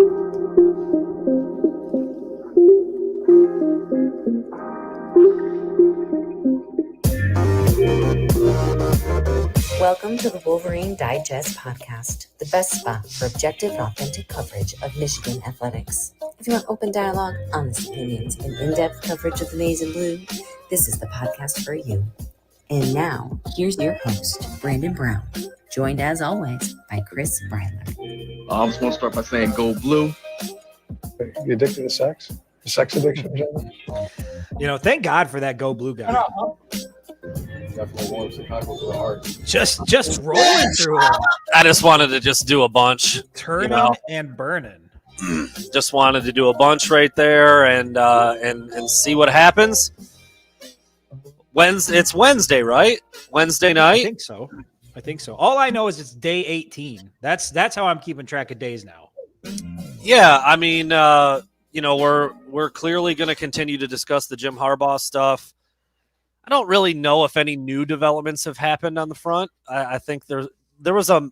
Welcome to the Wolverine Digest podcast, the best spot for objective and authentic coverage of Michigan athletics. If you want open dialogue, honest opinions, and in-depth coverage of the maize and blue, this is the podcast for you. And now, here's your host, Brandon Brown, joined as always by Chris Breiler. I was going to start by saying go blue. You addicted to sex? Sex addiction? You know, thank God for that go blue guy. Definitely warms Chicago to the heart. Just rolling through them. I just wanted to just do a bunch. Turning and burning. Just wanted to do a bunch right there and see what happens. It's Wednesday, right? Wednesday night? I think so. All I know is it's day 18. That's how I'm keeping track of days now. Yeah, I mean, we're clearly going to continue to discuss the Jim Harbaugh stuff. I don't really know if any new developments have happened on the front. I think there was a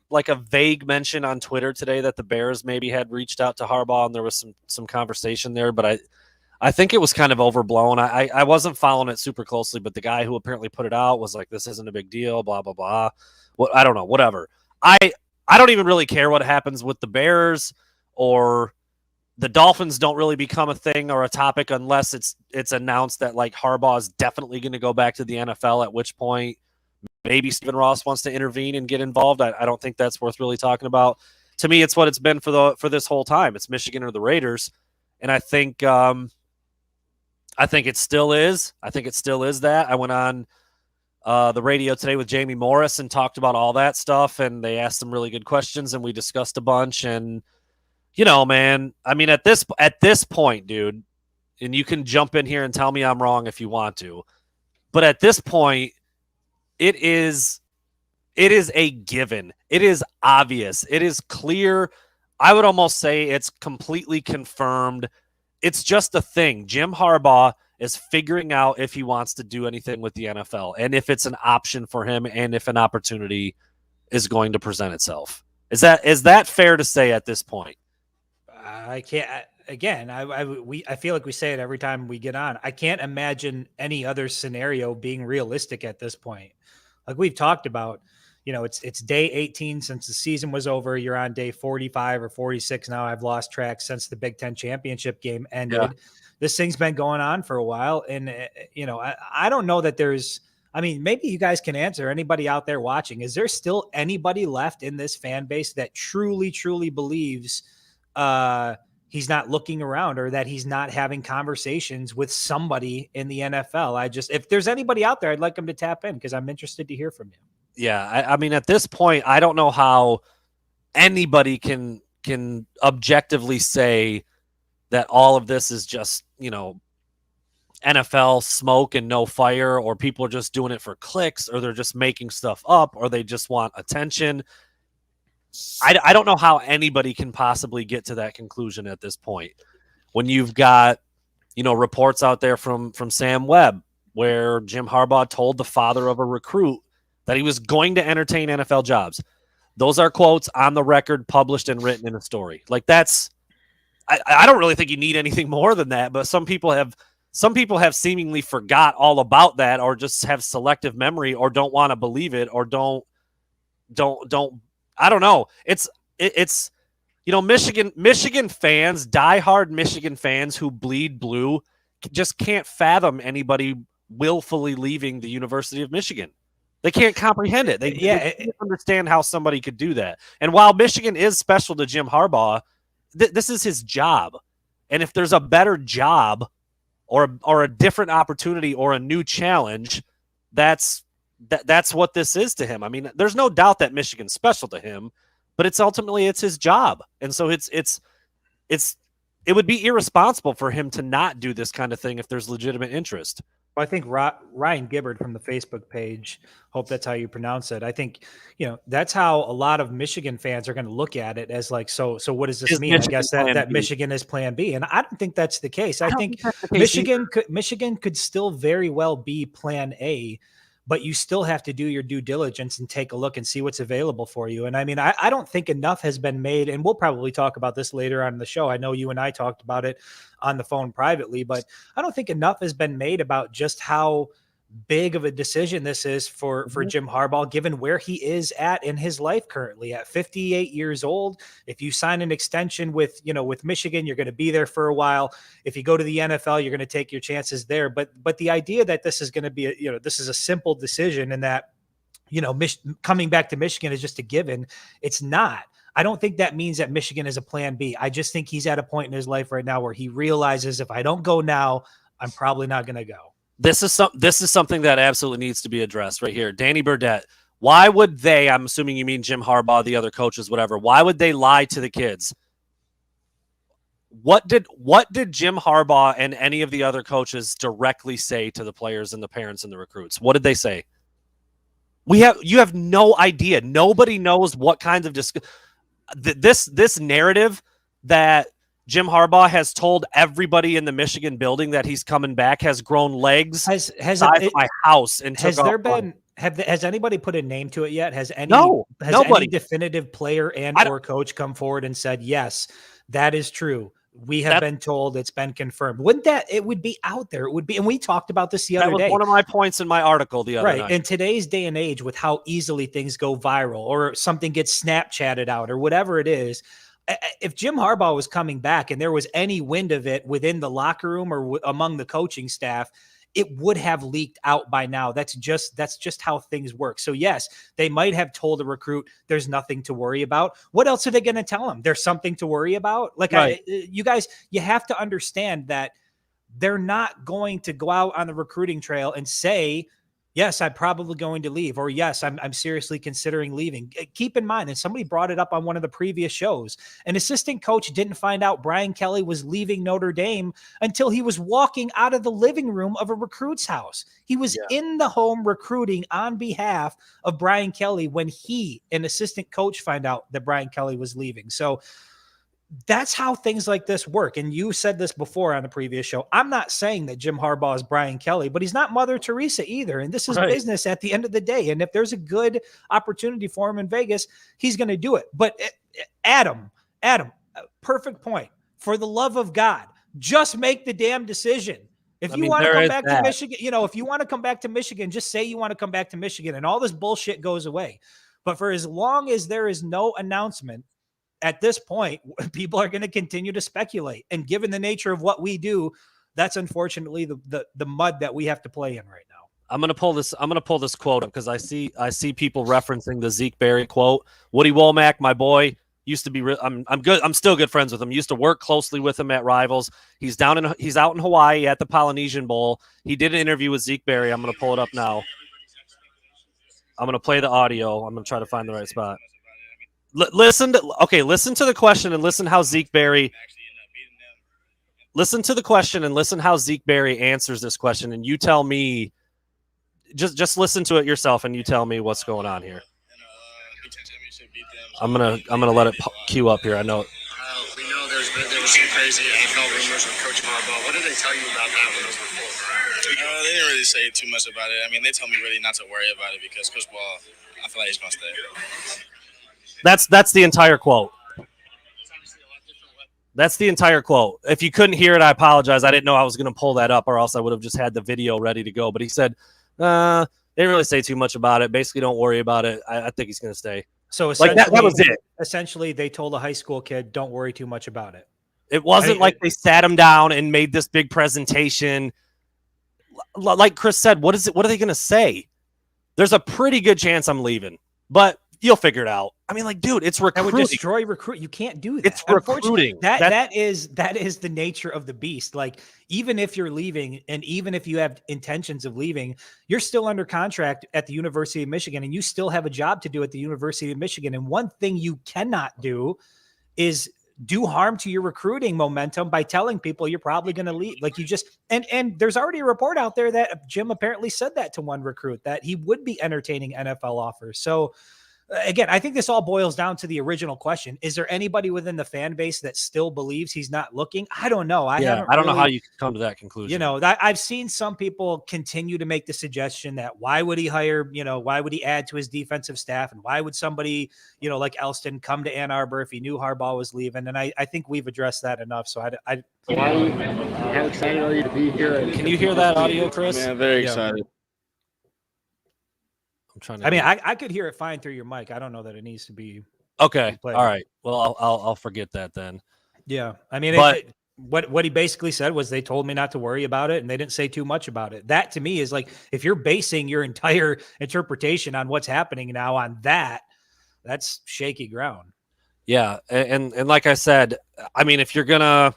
vague mention on Twitter today that the Bears maybe had reached out to Harbaugh and there was some conversation there, but I think it was kind of overblown. I wasn't following it super closely, but the guy who apparently put it out was like, this isn't a big deal, blah, blah, blah. Well, I don't know, whatever. I don't even really care what happens with the Bears, or the Dolphins don't really become a thing or a topic unless it's announced that like Harbaugh is definitely going to go back to the NFL, at which point maybe Stephen Ross wants to intervene and get involved. I don't think that's worth really talking about. To me, it's what it's been for this whole time. It's Michigan or the Raiders. And I think it still is. I think it still is that. I went on the radio today with Jamie Morris and talked about all that stuff, and they asked some really good questions, and we discussed a bunch. And you know, man, I mean, at this point, dude, and you can jump in here and tell me I'm wrong if you want to, but at this point, it is a given. It is obvious. It is clear. I would almost say it's completely confirmed. It's just a thing. Jim Harbaugh is figuring out if he wants to do anything with the NFL and if it's an option for him and if an opportunity is going to present itself. Is that fair to say at this point? I can't. Again, I feel like we say it every time we get on. I can't imagine any other scenario being realistic at this point. Like we've talked about, you know, it's day 18 since the season was over. You're on day 45 or 46 now. I've lost track since the Big Ten championship game ended. Yeah. This thing's been going on for a while, and you know, I don't know that there's. I mean, maybe you guys can answer. Anybody out there watching, is there still anybody left in this fan base that truly believes he's not looking around or that he's not having conversations with somebody in the NFL? If there's anybody out there, I'd like them to tap in because I'm interested to hear from you. Yeah. I mean, at this point, I don't know how anybody can objectively say that all of this is just, you know, NFL smoke and no fire, or people are just doing it for clicks, or they're just making stuff up, or they just want attention. I don't know how anybody can possibly get to that conclusion at this point. When you've got, you know, reports out there from Sam Webb where Jim Harbaugh told the father of a recruit that he was going to entertain NFL jobs. Those are quotes on the record, published and written in a story. Like that's, I don't really think you need anything more than that, but some people have seemingly forgot all about that, or just have selective memory, or don't want to believe it, or don't I don't know. It's you know, Michigan fans, diehard Michigan fans who bleed blue, just can't fathom anybody willfully leaving the University of Michigan. They can't comprehend it. They can't understand how somebody could do that. And while Michigan is special to Jim Harbaugh, this is his job. And if there's a better job or a different opportunity or a new challenge, that's what this is to him. I mean, there's no doubt that Michigan's special to him, but it's his job. And so it would be irresponsible for him to not do this kind of thing if there's legitimate interest. Well, I think Ryan Gibbard from the Facebook page, hope that's how you pronounce it. I think, you know, that's how a lot of Michigan fans are going to look at it as like, so what does this mean? I guess that Michigan is plan B. And I don't think that's the case. I think Michigan could still very well be plan A, but you still have to do your due diligence and take a look and see what's available for you. And I mean, I don't think enough has been made, and we'll probably talk about this later on in the show. I know you and I talked about it on the phone privately, but I don't think enough has been made about just how big of a decision this is for Jim Harbaugh, given where he is at in his life currently at 58 years old. If you sign an extension with Michigan, you're going to be there for a while. If you go to the NFL, you're going to take your chances there. But the idea that this is going to be, this is a simple decision and that, coming back to Michigan is just a given. It's not. I don't think that means that Michigan is a plan B. I just think he's at a point in his life right now where he realizes if I don't go now, I'm probably not going to go. This is something that absolutely needs to be addressed right here. Danny Burdett, why would they, I'm assuming you mean Jim Harbaugh, the other coaches, whatever, why would they lie to the kids? What did Jim Harbaugh and any of the other coaches directly say to the players and the parents and the recruits? What did they say? You have no idea. Nobody knows what kinds of this narrative that Jim Harbaugh has told everybody in the Michigan building that he's coming back has grown legs size of my house. And has anybody put a name to it yet? Has nobody. Any definitive player or coach come forward and said, yes, that is true? We have been told, it's been confirmed. Wouldn't it would be out there? It would be, and we talked about this the other day. That was one of my points in my article the other night. In today's day and age, with how easily things go viral or something gets Snapchatted out or whatever it is, if Jim Harbaugh was coming back and there was any wind of it within the locker room or among the coaching staff, it would have leaked out by now. That's just how things work. So yes, they might have told a recruit there's nothing to worry about. What else are they going to tell him? There's something to worry about. Right. You guys, you have to understand that they're not going to go out on the recruiting trail and say, yes, I'm probably going to leave, or yes, I'm seriously considering leaving. Keep in mind, and somebody brought it up on one of the previous shows, an assistant coach didn't find out Brian Kelly was leaving Notre Dame until he was walking out of the living room of a recruit's house. He was in the home recruiting on behalf of Brian Kelly when he, an assistant coach, find out that Brian Kelly was leaving. So that's how things like this work. And you said this before on the previous show. I'm not saying that Jim Harbaugh is Brian Kelly, but he's not Mother Teresa either. And this is business at the end of the day. And if there's a good opportunity for him in Vegas, he's going to do it. But Adam, perfect point. For the love of God, just make the damn decision. If you want to come back to Michigan, if you want to come back to Michigan, just say you want to come back to Michigan and all this bullshit goes away. But for as long as there is no announcement, at this point, people are going to continue to speculate. And given the nature of what we do, that's unfortunately the mud that we have to play in right now. I'm going to pull this quote up because I see people referencing the Zeke Berry quote. Woody Womack, my boy, used to be I'm still good friends with him. Used to work closely with him at Rivals. He's out in Hawaii at the Polynesian Bowl. He did an interview with Zeke Berry. I'm going to pull it up now. I'm going to play the audio. I'm going to try to find the right spot. Listen to the question and listen how Zeke Berry. Listen to the question and listen how Zeke Berry answers this question, and you tell me. Just listen to it yourself, and you tell me what's going on here. I'm gonna let it queue up here. I know. We know there was some crazy NFL rumors with Coach Harbaugh. What did they tell you about that when those were full? They didn't really say too much about it. I mean, they told me really not to worry about it because Coach Ball, I feel like he's gonna stay. That's the entire quote. That's the entire quote. If you couldn't hear it, I apologize. I didn't know I was going to pull that up, or else I would have just had the video ready to go. But he said, they didn't really say too much about it. Basically, don't worry about it. I think he's going to stay. So that was it. Essentially, they told a high school kid, don't worry too much about it. It wasn't like they sat him down and made this big presentation. Like Chris said, what are they going to say? There's a pretty good chance I'm leaving, but you'll figure it out. I mean, dude, it's recruiting. That would destroy recruit. You can't do that. It's recruiting. That is the nature of the beast. Even if you're leaving, and even if you have intentions of leaving, you're still under contract at the University of Michigan, and you still have a job to do at the University of Michigan. And one thing you cannot do is do harm to your recruiting momentum by telling people you're probably going to leave. And there's already a report out there that Jim apparently said that to one recruit, that he would be entertaining NFL offers. So again, I think this all boils down to the original question. Is there anybody within the fan base that still believes he's not looking? I don't know. I don't know how you can come to that conclusion. You know, that I've seen some people continue to make the suggestion that why would he hire, why would he add to his defensive staff? And why would somebody, like Elston come to Ann Arbor if he knew Harbaugh was leaving? And I think we've addressed that enough. So How excited are you to be here? Can you hear that audio, Chris? Man, very excited. I'm trying to. I could hear it fine through your mic. I don't know that it needs to be. Okay. Played. All right. Well, I'll forget that then. Yeah. I mean, but what he basically said was they told me not to worry about it, and they didn't say too much about it. That to me is like, if you're basing your entire interpretation on what's happening now on that's shaky ground. Yeah. And like I said, I mean, if you're gonna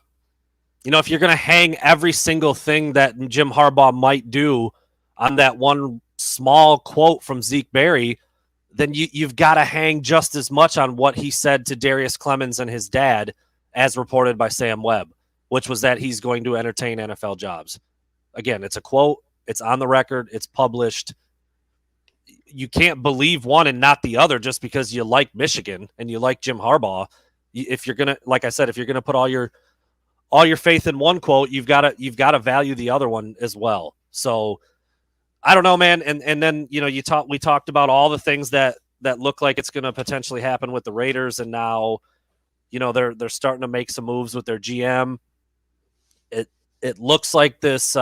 hang every single thing that Jim Harbaugh might do on that one small quote from Zeke Berry, then you've got to hang just as much on what he said to Darius Clemens and his dad, as reported by Sam Webb, which was that he's going to entertain NFL jobs. Again, it's a quote. It's on the record. It's published. You can't believe one and not the other just because you like Michigan and you like Jim Harbaugh. If you're gonna, like I said, if you're gonna put all your faith in one quote, you've got to value the other one as well. So I don't know, man. And then we talked about all the things that look like it's going to potentially happen with the Raiders, and now they're starting to make some moves with their GM. It looks like this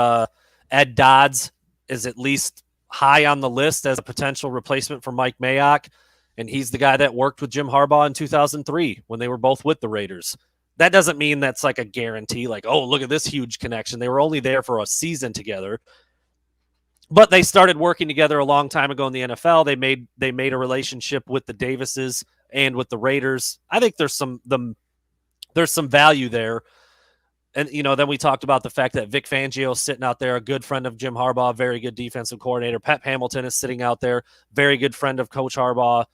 Ed Dodds is at least high on the list as a potential replacement for Mike Mayock, and he's the guy that worked with Jim Harbaugh in 2003 when they were both with the Raiders. That doesn't mean that's like a guarantee, like, oh, look at this huge connection. They were only there for a season together, but they started working together a long time ago in the NFL. They made a relationship with the Davises and with the Raiders. I think there's some value there. And, then we talked about the fact that Vic Fangio is sitting out there, a good friend of Jim Harbaugh, very good defensive coordinator. Pep Hamilton is sitting out there, very good friend of Coach Harbaugh.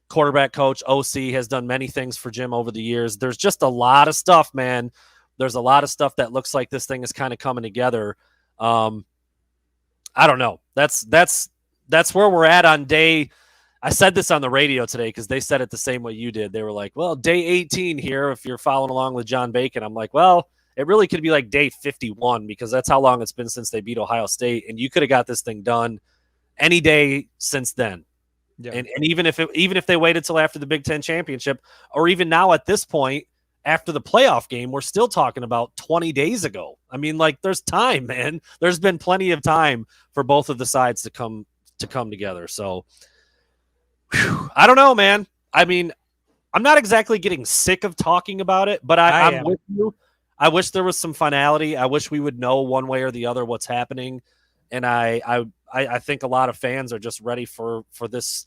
Quarterback coach, OC, has done many things for Jim over the years. There's just a lot of stuff, man. There's a lot of stuff that looks like this thing is kind of coming together. I don't know. That's where we're at on day. I said this on the radio today because they said it the same way you did. They were like, well, day 18 here if you're following along with John Bacon. I'm like, well, it really could be like day 51 because that's how long it's been since they beat Ohio State, and you could have got this thing done any day since then. Yeah. And even if they waited till after the Big Ten championship, or even now at this point after the playoff game, we're still talking about 20 days ago. I mean, like, there's time, man. There's been plenty of time for both of the sides to come together. So I don't know, man. I mean, I'm not exactly getting sick of talking about it, but I'm with you. I wish there was some finality. I wish we would know one way or the other what's happening. And I think a lot of fans are just ready for this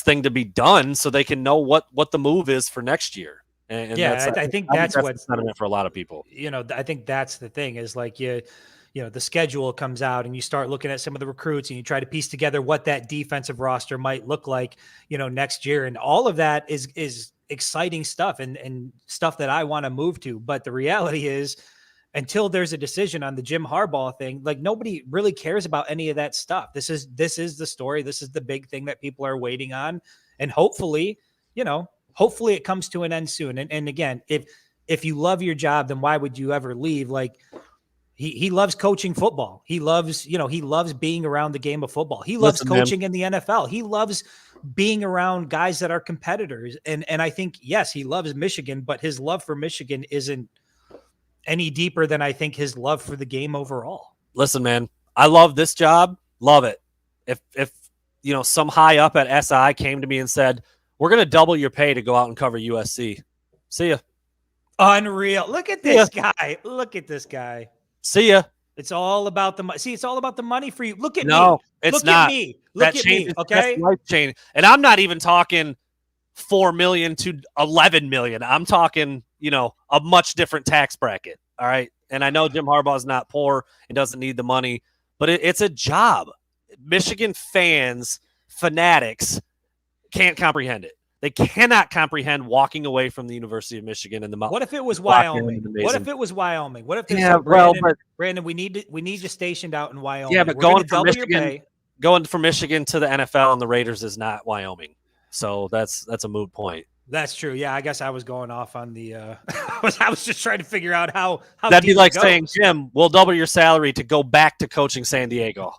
thing to be done so they can know what the move is for next year. And yeah, I think that's what's sentiment for a lot of people. I think that's the thing is like the schedule comes out and you start looking at some of the recruits and you try to piece together what that defensive roster might look like, next year. And all of that is exciting stuff and stuff that I want to move to. But the reality is, until there's a decision on the Jim Harbaugh thing, like, nobody really cares about any of that stuff. This is the story. This is the big thing that people are waiting on. And hopefully it comes to an end soon. And again, if you love your job, then why would you ever leave? Like, he loves coaching football. He loves being around the game of football. He loves coaching in the NFL. He loves being around guys that are competitors. And I think, yes, he loves Michigan, but his love for Michigan isn't any deeper than I think his love for the game overall. Listen, man, I love this job. Love it. If some high up at SI came to me and said, we're going to double your pay to go out and cover USC. See ya. Unreal. Look at this guy. Look at this guy. See ya. It's all about the money. See, it's all about the money for you. Look at me. No, it's Look not. At me. Look at me. Okay. Life change. And I'm not even talking 4 million to 11 million. I'm talking, a much different tax bracket. All right. And I know Jim Harbaugh is not poor and doesn't need the money, but it's a job. Michigan fans, fanatics can't comprehend it. They cannot comprehend walking away from the University of Michigan and the mountain. What if it was Wyoming? What if it was Wyoming? What if Brandon, we need you stationed out in Wyoming? Yeah, but we're going double Michigan, your pay. going from Michigan to the NFL and the Raiders is not Wyoming. So that's a moot point. That's true. Yeah, I guess I was going off on the I was just trying to figure out how that'd be deep like it saying, goes. Jim, we'll double your salary to go back to coaching San Diego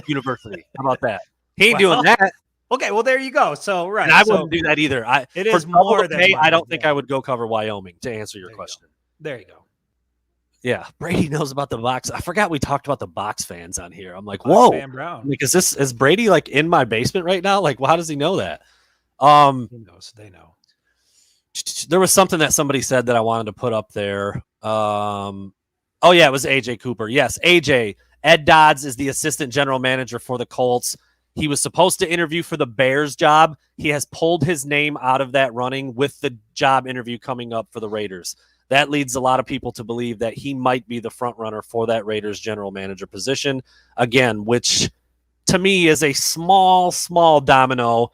University. How about that? He ain't doing that. Okay, well there you go. So right. And I wouldn't do that either. It is more than I don't think I would go cover Wyoming to answer your question. There you go. Yeah, Brady knows about the box. I forgot we talked about the box fans on here. I'm like, Box whoa, Fan Brown. like, is Brady like in my basement right now? Like, well, how does he know that? He knows. They know. There was something that somebody said that I wanted to put up there. Oh yeah, it was AJ Cooper. Yes, AJ. Ed Dodds is the assistant general manager for the Colts. He was supposed to interview for the Bears job. He has pulled his name out of that running with the job interview coming up for the Raiders. That leads a lot of people to believe that he might be the front runner for that Raiders general manager position. Again, which to me is a small domino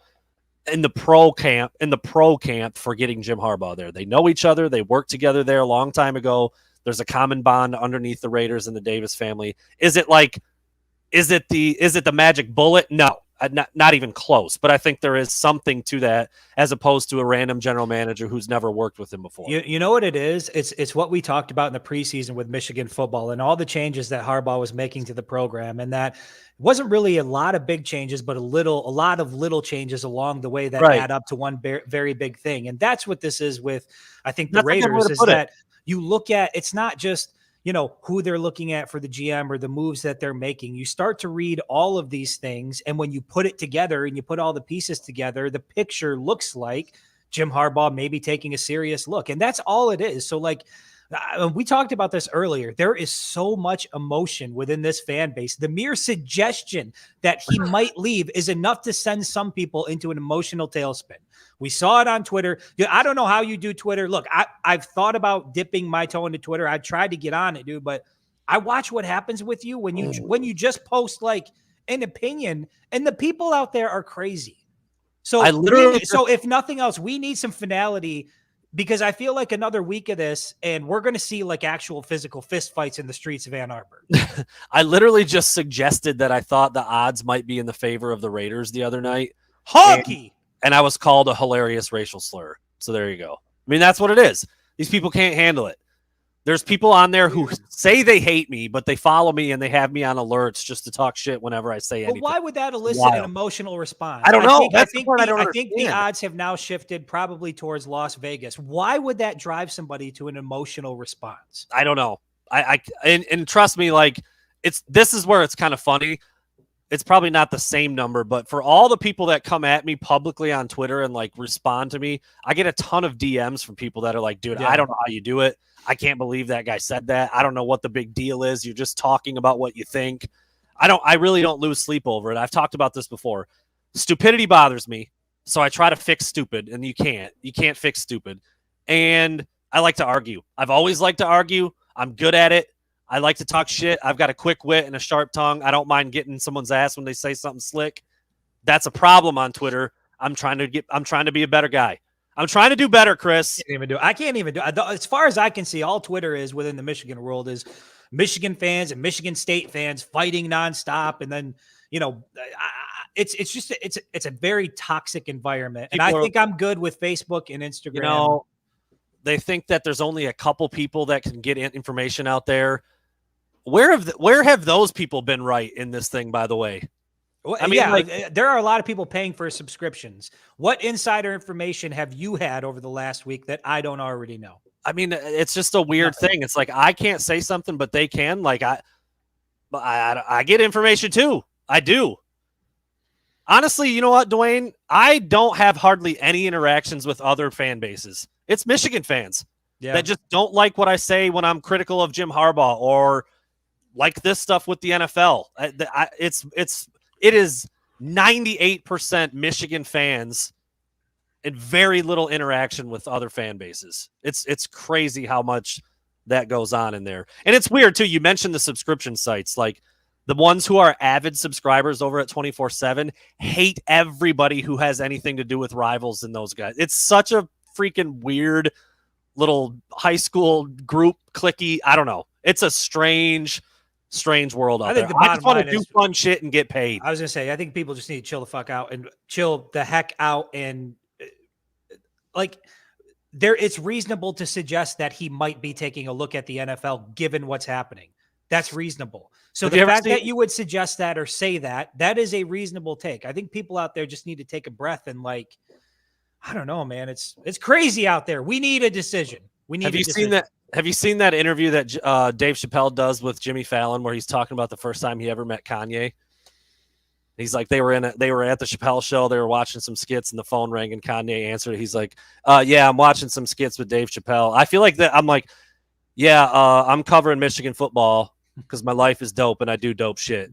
in the pro camp for getting Jim Harbaugh there. They know each other. They worked together there a long time ago. There's a common bond underneath the Raiders and the Davis family. Is it the magic bullet? No, not even close. But I think there is something to that as opposed to a random general manager who's never worked with him before. You know what it is? It's what we talked about in the preseason with Michigan football and all the changes that Harbaugh was making to the program, and that wasn't really a lot of big changes, but a lot of little changes along the way that add up to one very big thing. And that's what this is with, I think, the Raiders, is that you look at, it's not just, who they're looking at for the GM or the moves that they're making. You start to read all of these things, and when you put it together and you put all the pieces together, the picture looks like Jim Harbaugh maybe taking a serious look. And that's all it is. So we talked about this earlier. There is so much emotion within this fan base. The mere suggestion that he might leave is enough to send some people into an emotional tailspin. We saw it on Twitter. I don't know how you do Twitter. Look, I've thought about dipping my toe into Twitter. I tried to get on it, dude, but I watch what happens with you when you just post like an opinion, and the people out there are crazy. So if nothing else, we need some finality, because I feel like another week of this and we're going to see like actual physical fist fights in the streets of Ann Arbor. I literally just suggested that I thought the odds might be in the favor of the Raiders the other night. Honky! And I was called a hilarious racial slur. So there you go. I mean, that's what it is. These people can't handle it. There's people on there who say they hate me, but they follow me and they have me on alerts just to talk shit whenever I say anything. But why would that elicit an emotional response? I don't know. I think the odds have now shifted probably towards Las Vegas. Why would that drive somebody to an emotional response? I don't know. And trust me, like this is where it's kind of funny. It's probably not the same number, but for all the people that come at me publicly on Twitter and like respond to me, I get a ton of DMs from people that are like, dude, I don't know how you do it. I can't believe that guy said that. I don't know what the big deal is. You're just talking about what you think. I really don't lose sleep over it. I've talked about this before. Stupidity bothers me. So I try to fix stupid, and you can't fix stupid. And I like to argue. I've always liked to argue. I'm good at it. I like to talk shit. I've got a quick wit and a sharp tongue. I don't mind getting someone's ass when they say something slick. That's a problem on Twitter. I'm trying to be a better guy. I'm trying to do better, Chris. I can't even do it. As far as I can see, all Twitter is within the Michigan world is Michigan fans and Michigan State fans fighting nonstop. And then, it's a very toxic environment. And I think I'm good with Facebook and Instagram. They think that there's only a couple people that can get information out there. Where have those people been right in this thing, by the way? I mean, there are a lot of people paying for subscriptions. What insider information have you had over the last week that I don't already know? I mean, it's just a weird thing. It's like I can't say something, but they can. Like I get information too. I do. Honestly, you know what, Dwayne? I don't have hardly any interactions with other fan bases. It's Michigan fans that just don't like what I say when I'm critical of Jim Harbaugh or like this stuff with the NFL. It is 98% Michigan fans and very little interaction with other fan bases. It's crazy how much that goes on in there. And it's weird too. You mentioned the subscription sites, like the ones who are avid subscribers over at 24/7 hate everybody who has anything to do with Rivals and those guys. It's such a freaking weird little high school group clicky. I don't know. It's a strange strange world out I there. think the I just want to bottom do line is- fun shit and get paid. I was gonna say, I think people just need to chill the fuck out and chill the heck out. And like, it's reasonable to suggest that he might be taking a look at the NFL given what's happening. That's reasonable. So Have the you ever fact seen- that you would suggest that or say that is a reasonable take. I think people out there just need to take a breath and like, I don't know, man. It's crazy out there. We need a decision. We need. Have a you decision. seen that? Have you seen that interview that Dave Chappelle does with Jimmy Fallon, where he's talking about the first time he ever met Kanye? He's like, they were at the Chappelle show. They were watching some skits, and the phone rang, and Kanye answered. He's like, "Yeah, I'm watching some skits with Dave Chappelle." I feel like that. I'm like, "Yeah, I'm covering Michigan football because my life is dope, and I do dope shit."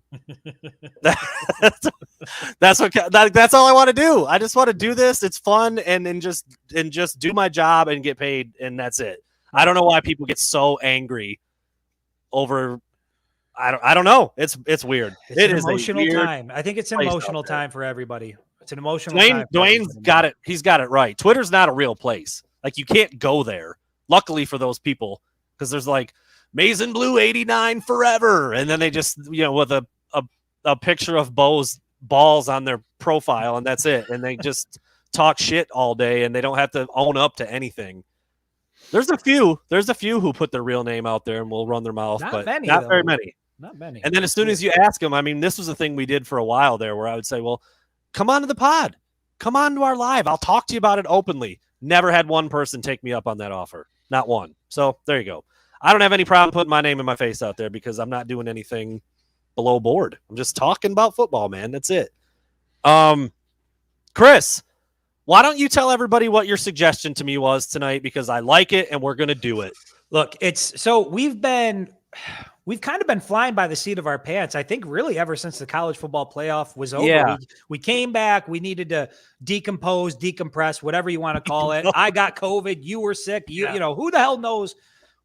That's all I want to do. I just want to do this. It's fun, and just do my job and get paid, and that's it. I don't know why people get so angry over. I don't know. It's weird. It's an emotional time. I think it's an place emotional out there. time for everybody. It's an emotional time. Dwayne's got it. He's got it right. Twitter's not a real place. Like, you can't go there. Luckily for those people, because there's like Maize and Blue 89 forever, and then they just with a picture of Bo's balls on their profile, and that's it. And they just talk shit all day, and they don't have to own up to anything. There's a few who put their real name out there and will run their mouth, but not very many. Not many. And then as soon as you ask them, I mean, this was a thing we did for a while there where I would say, well, come on to the pod. Come on to our live. I'll talk to you about it openly. Never had one person take me up on that offer. Not one. So there you go. I don't have any problem putting my name in my face out there because I'm not doing anything below board. I'm just talking about football, man. That's it. Chris, why don't you tell everybody what your suggestion to me was tonight, because I like it and we're going to do it. Look, we've kind of been flying by the seat of our pants. I think really ever since the college football playoff was over. Yeah. We came back. We needed to decompose, decompress, whatever you want to call it. I got COVID. You were sick. You know, who the hell knows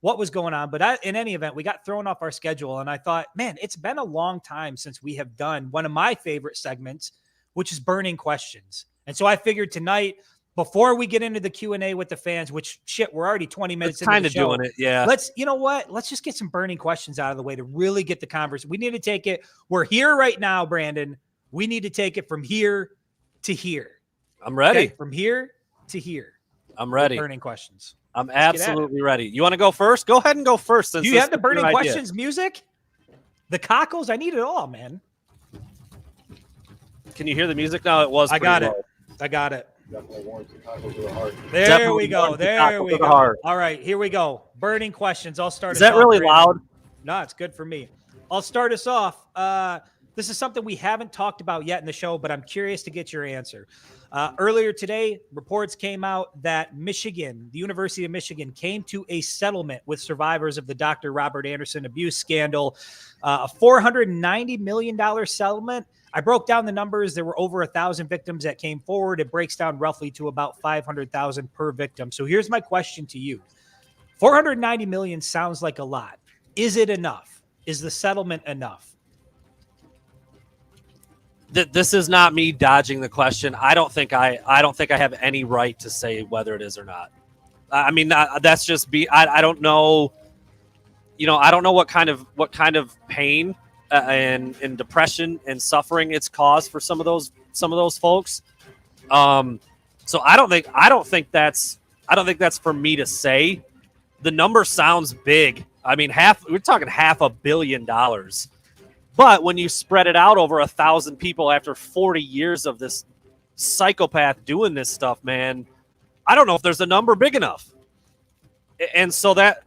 what was going on? But in any event, we got thrown off our schedule. And I thought, man, it's been a long time since we have done one of my favorite segments, which is burning questions. And so I figured tonight, before we get into the Q&A with the fans, which shit, we're already 20 minutes into the show. Doing it, yeah. You know what? Let's just get some burning questions out of the way to really get the conversation. We need to take it. We're here right now, Brandon. We need to take it from here to here. I'm ready. Okay? From here to here. I'm ready. Burning questions. I'm absolutely ready. You want to go first? Go ahead and go first. Do you have the burning questions music? The cockles? I need it all, man. Can you hear the music now? It was. I got low. it. I got it. Definitely warrants the tacos to the heart. There Definitely we go. warrants the There tackle we to the go. heart. All right, here we go. Burning questions. I'll start. Is that really loud? No, it's good for me. I'll start us off. This is something we haven't talked about yet in the show, but I'm curious to get your answer. Earlier today, reports came out that Michigan, the University of Michigan, came to a settlement with survivors of the Dr. Robert Anderson abuse scandal, a $490 million settlement. I broke down the numbers. There were over 1,000 victims that came forward. It breaks down roughly to about 500,000 per victim. So here's my question to you. 490 million sounds like a lot. Is it enough? Is the settlement enough? This is not me dodging the question. I don't think I have any right to say whether it is or not. I mean, that's just I don't know. I don't know what kind of pain and depression and suffering it's caused for some of those folks. So I don't think that's for me to say. The number sounds big. I mean, we're talking $500 million. But when you spread it out over 1,000 people after 40 years of this psychopath doing this stuff, man, I don't know if there's a number big enough. And so that,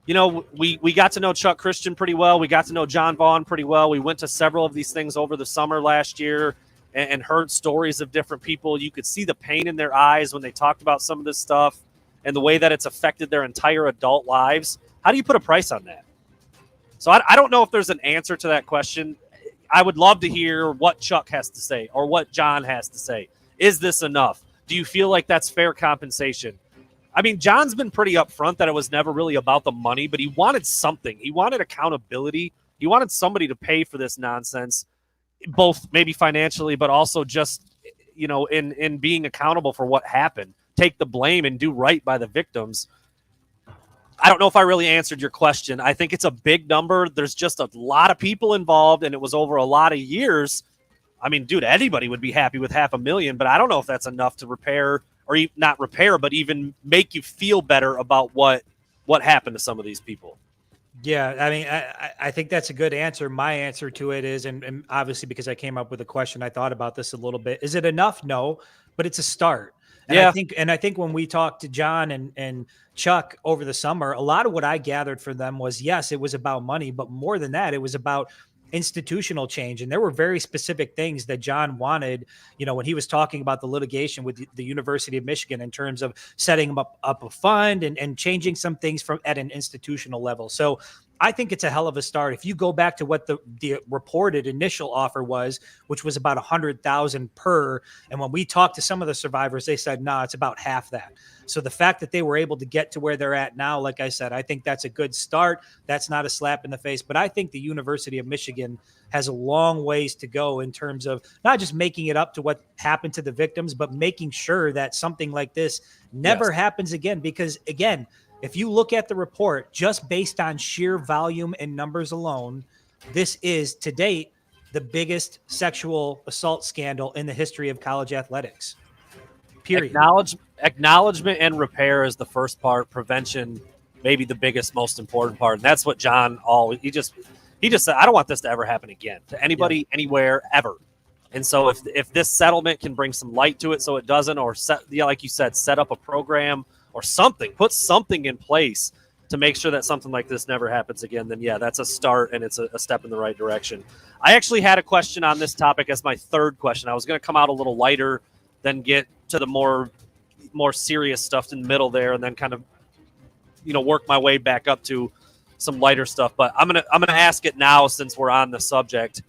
we got to know Chuck Christian pretty well. We got to know John Vaughn pretty well. We went to several of these things over the summer last year and heard stories of different people. You could see the pain in their eyes when they talked about some of this stuff and the way that it's affected their entire adult lives. How do you put a price on that? So I don't know if there's an answer to that question. I would love to hear what Chuck has to say or what John has to say. Is this enough? Do you feel like that's fair compensation? I mean, John's been pretty upfront that it was never really about the money, but he wanted something. He wanted accountability. He wanted somebody to pay for this nonsense, both maybe financially, but also just, in being accountable for what happened. Take the blame and do right by the victims. I don't know if I really answered your question. I think it's a big number. There's just a lot of people involved, and it was over a lot of years. I mean, dude, anybody would be happy with $500,000, but I don't know if that's enough to repair, or not repair, but even make you feel better about what happened to some of these people. Yeah, I mean, I think that's a good answer. My answer to it is, and obviously because I came up with a question, I thought about this a little bit. Is it enough? No, but it's a start. And Yeah. I think when we talked to John and Chuck over the summer, a lot of what I gathered from them was, yes, it was about money, but more than that, it was about institutional change. And there were very specific things that John wanted, when he was talking about the litigation with the University of Michigan in terms of setting up a fund and changing some things from at an institutional level. So I think it's a hell of a start. If you go back to what the reported initial offer was, which was about 100,000 per, and when we talked to some of the survivors, they said, no, it's about half that. So the fact that they were able to get to where they're at now, like I said, I think that's a good start. That's not a slap in the face, but I think the University of Michigan has a long ways to go in terms of not just making it up to what happened to the victims, but making sure that something like this never happens again. Because again, if you look at the report, just based on sheer volume and numbers alone, this is to date the biggest sexual assault scandal in the history of college athletics. Period. Acknowledgement and repair is the first part. Prevention, maybe the biggest, most important part. And that's what John he just said, I don't want this to ever happen again to anybody, anywhere, ever. And so if this settlement can bring some light to it so it doesn't, or like you said, set up a program or something, put something in place to make sure that something like this never happens again, then yeah, that's a start and it's a step in the right direction. I actually had a question on this topic as my third question. I was going to come out a little lighter, then get to the more serious stuff in the middle there, and then kind of work my way back up to some lighter stuff. But I'm gonna ask it now since we're on the subject.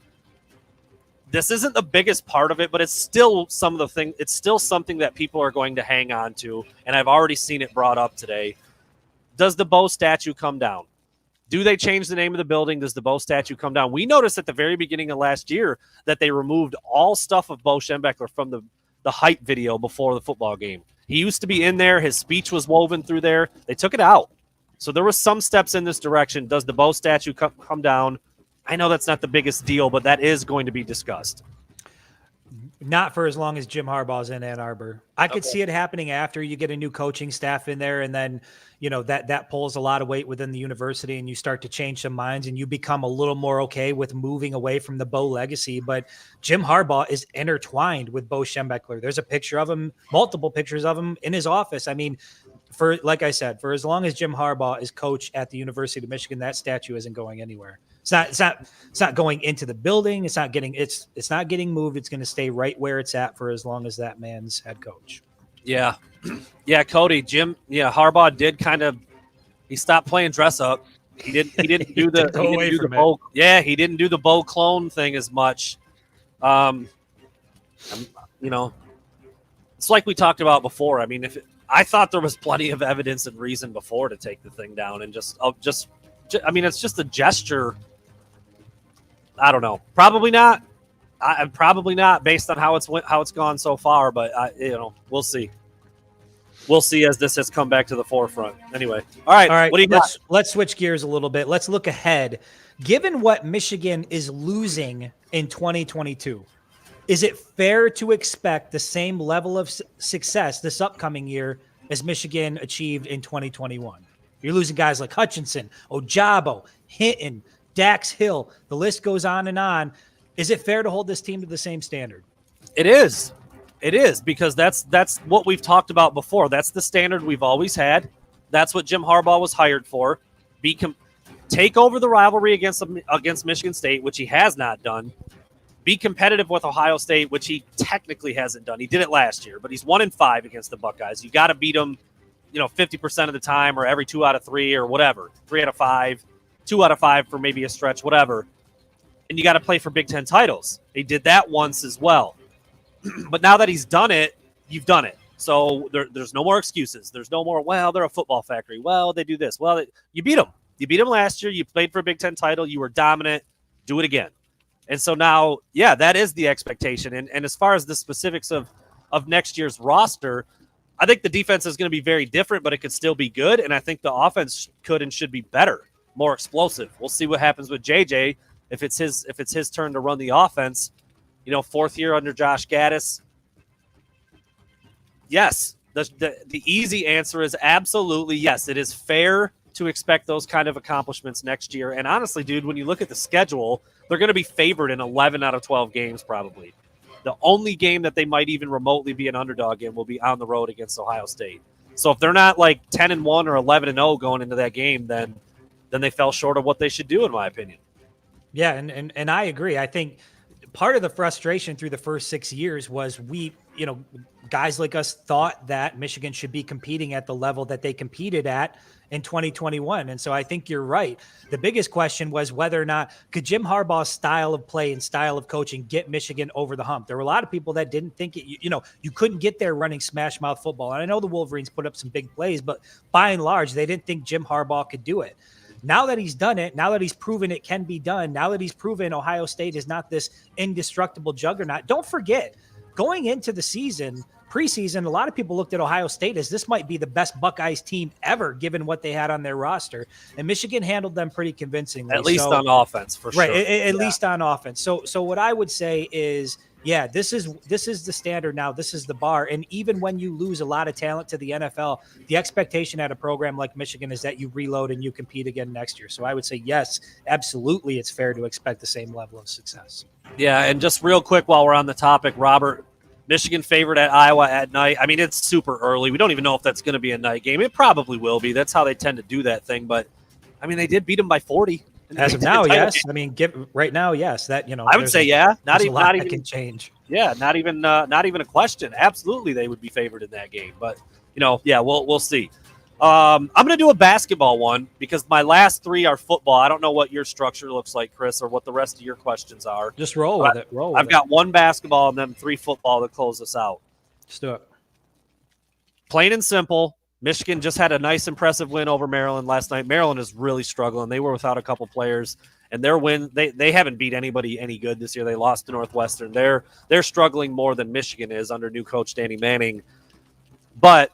This isn't the biggest part of it, but it's still it's still something that people are going to hang on to, and I've already seen it brought up today. Does the Bo statue come down? Do they change the name of the building? Does the Bo statue come down? We noticed at the very beginning of last year that they removed all stuff of Bo Schembechler from the hype video before the football game. He used to be in there. His speech was woven through there. They took it out. So there was some steps in this direction. Does the Bo statue come down? I know that's not the biggest deal, but that is going to be discussed. Not for as long as Jim Harbaugh's in Ann Arbor. I could see it happening after you get a new coaching staff in there, and then that pulls a lot of weight within the university, and you start to change some minds, and you become a little more okay with moving away from the Bo legacy. But Jim Harbaugh is intertwined with Bo Schembechler. There's a picture of him, multiple pictures of him in his office. I mean, like I said, for as long as Jim Harbaugh is coach at the University of Michigan, that statue isn't going anywhere. It's not going into the building. It's not getting moved. It's going to stay right where it's at for as long as that man's head coach. Yeah. Yeah, Cody, Harbaugh did he stopped playing dress up. He didn't do the Bo. Yeah, he didn't do the Bo clone thing as much. It's like we talked about before. I mean, I thought there was plenty of evidence and reason before to take the thing down, and it's just a gesture. I don't know. Probably not. Probably not based on how it's gone so far. But we'll see. We'll see as this has come back to the forefront. Anyway, all right. What do you got? Let's switch gears a little bit. Let's look ahead. Given what Michigan is losing in 2022, is it fair to expect the same level of success this upcoming year as Michigan achieved in 2021? You're losing guys like Hutchinson, Ojabo, Hinton, Dax Hill. The list goes on and on. Is it fair to hold this team to the same standard? It is. It is, because that's what we've talked about before. That's the standard we've always had. That's what Jim Harbaugh was hired for. Take over the rivalry against Michigan State, which he has not done. Be competitive with Ohio State, which he technically hasn't done. He did it last year, but he's 1-5 against the Buckeyes. You got to beat them, 50% of the time, or every 2 out of 3, or whatever. 3 out of 5, 2 out of 5 for maybe a stretch, whatever. And you got to play for Big Ten titles. He did that once as well. But now that he's done it, you've done it. So there's no more excuses. There's no more, well, they're a football factory. Well, they do this. Well, you beat them. You beat them last year. You played for a Big Ten title. You were dominant. Do it again. And so now, yeah, that is the expectation. And as far as the specifics of next year's roster, I think the defense is going to be very different, but it could still be good. And I think the offense could and should be better, more explosive. We'll see what happens with JJ if it's his turn to run the offense. You know, 4th year under Josh Gaddis. Yes, the easy answer is absolutely yes. It is fair to expect those kind of accomplishments next year. And honestly, dude, when you look at the schedule, they're going to be favored in 11 out of 12 games probably. The only game that they might even remotely be an underdog in will be on the road against Ohio State. So if they're not like 10-1 or 11-0 going into that game, then they fell short of what they should do, in my opinion. Yeah, and I agree. I think part of the frustration through the first 6 years was guys like us thought that Michigan should be competing at the level that they competed at in 2021. And so I think you're right. The biggest question was whether or not could Jim Harbaugh's style of play and style of coaching get Michigan over the hump. There were a lot of people that didn't think it, you couldn't get there running smash mouth football. And I know the Wolverines put up some big plays, but by and large, they didn't think Jim Harbaugh could do it. Now that he's done it, now that he's proven it can be done, now that he's proven Ohio State is not this indestructible juggernaut, don't forget, going into the season, preseason, a lot of people looked at Ohio State as this might be the best Buckeyes team ever, given what they had on their roster. And Michigan handled them pretty convincingly. At least on offense, for sure. Right, at least on offense. So what I would say is, yeah, this is the standard now. This is the bar. And even when you lose a lot of talent to the NFL, the expectation at a program like Michigan is that you reload and you compete again next year. So I would say, yes, absolutely, it's fair to expect the same level of success. Yeah, and just real quick while we're on the topic, Robert, Michigan favored at Iowa at night. I mean, it's super early. We don't even know if that's going to be a night game. It probably will be. That's how they tend to do that thing. But, I mean, they did beat them by 40. As of now, yes. I mean, right now, yes. That I would say, yeah. Not even that can change. Yeah, not even a question. Absolutely, they would be favored in that game. But yeah, we'll see. I'm going to do a basketball one because my last 3 are football. I don't know what your structure looks like, Chris, or what the rest of your questions are. Just roll with it. I've got 1 basketball and then 3 football to close us out. Just do it. Plain and simple. Michigan just had a nice, impressive win over Maryland last night. Maryland is really struggling. They were without a couple players, and their win, they haven't beat anybody any good this year. They lost to Northwestern. They're struggling more than Michigan is under new coach Danny Manning. But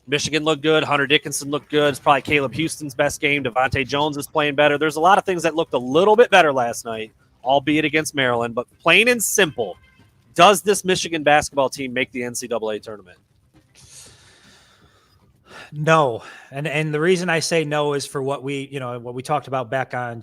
Michigan looked good. Hunter Dickinson looked good. It's probably Caleb Houston's best game. Devontae Jones is playing better. There's a lot of things that looked a little bit better last night, albeit against Maryland. But plain and simple, does this Michigan basketball team make the NCAA tournament? No. And the reason I say no is for what we talked about back on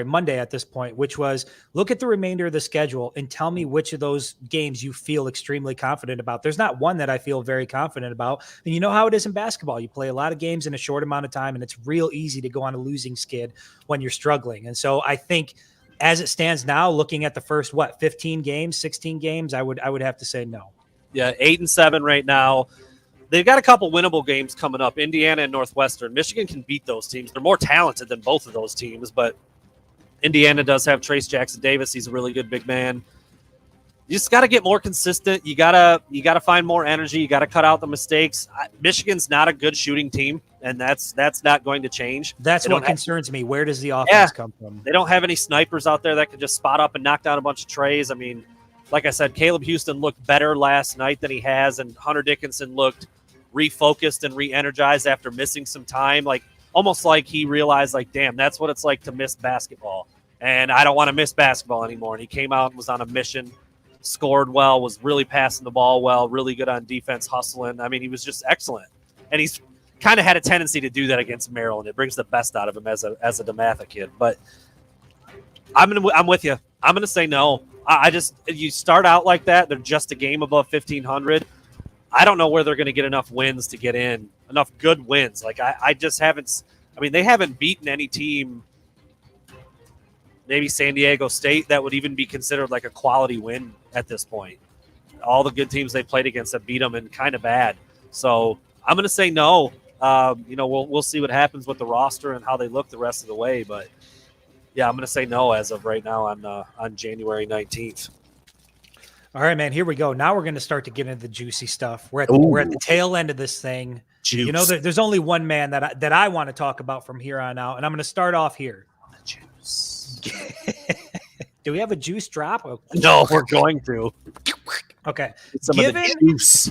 Monday at this point, which was look at the remainder of the schedule and tell me which of those games you feel extremely confident about. There's not one that I feel very confident about. And you know how it is in basketball. You play a lot of games in a short amount of time, and it's real easy to go on a losing skid when you're struggling. And so I think as it stands now, looking at the first, 15 games, 16 games, I would have to say no. Yeah, 8-7 right now. They've got a couple winnable games coming up, Indiana and Northwestern. Michigan can beat those teams. They're more talented than both of those teams, but Indiana does have Trace Jackson-Davis. He's a really good big man. You just got to get more consistent. You gotta find more energy. You got to cut out the mistakes. Michigan's not a good shooting team, and that's not going to change. That's what concerns me. Where does the offense come from? They don't have any snipers out there that can just spot up and knock down a bunch of trays. I mean, like I said, Caleb Houston looked better last night than he has, and Hunter Dickinson looked refocused and re-energized after missing some time, almost like he realized, damn, that's what it's like to miss basketball, and I don't want to miss basketball anymore. And he came out and was on a mission, scored well, was really passing the ball well, really good on defense, hustling. I mean, he was just excellent, and he's kind of had a tendency to do that against Maryland. It brings the best out of him as a DeMatha kid. But I'm with you. I'm gonna say no. You start out like that, they're just a game above 1,500. I don't know where they're going to get enough wins to get in, enough good wins. I just haven't – I mean, they haven't beaten any team, maybe San Diego State, that would even be considered a quality win at this point. All the good teams they played against have beat them and kind of bad. So I'm going to say no. We'll see what happens with the roster and how they look the rest of the way. But, yeah, I'm going to say no as of right now on January 19th. All right, man, here we go. Now we're going to start to get into the juicy stuff. We're at the tail end of this thing. Juice. There's only one man that I want to talk about from here on out, and I'm going to start off here. Juice. Do we have a juice drop? No, we're going to. Okay. Some of the juice.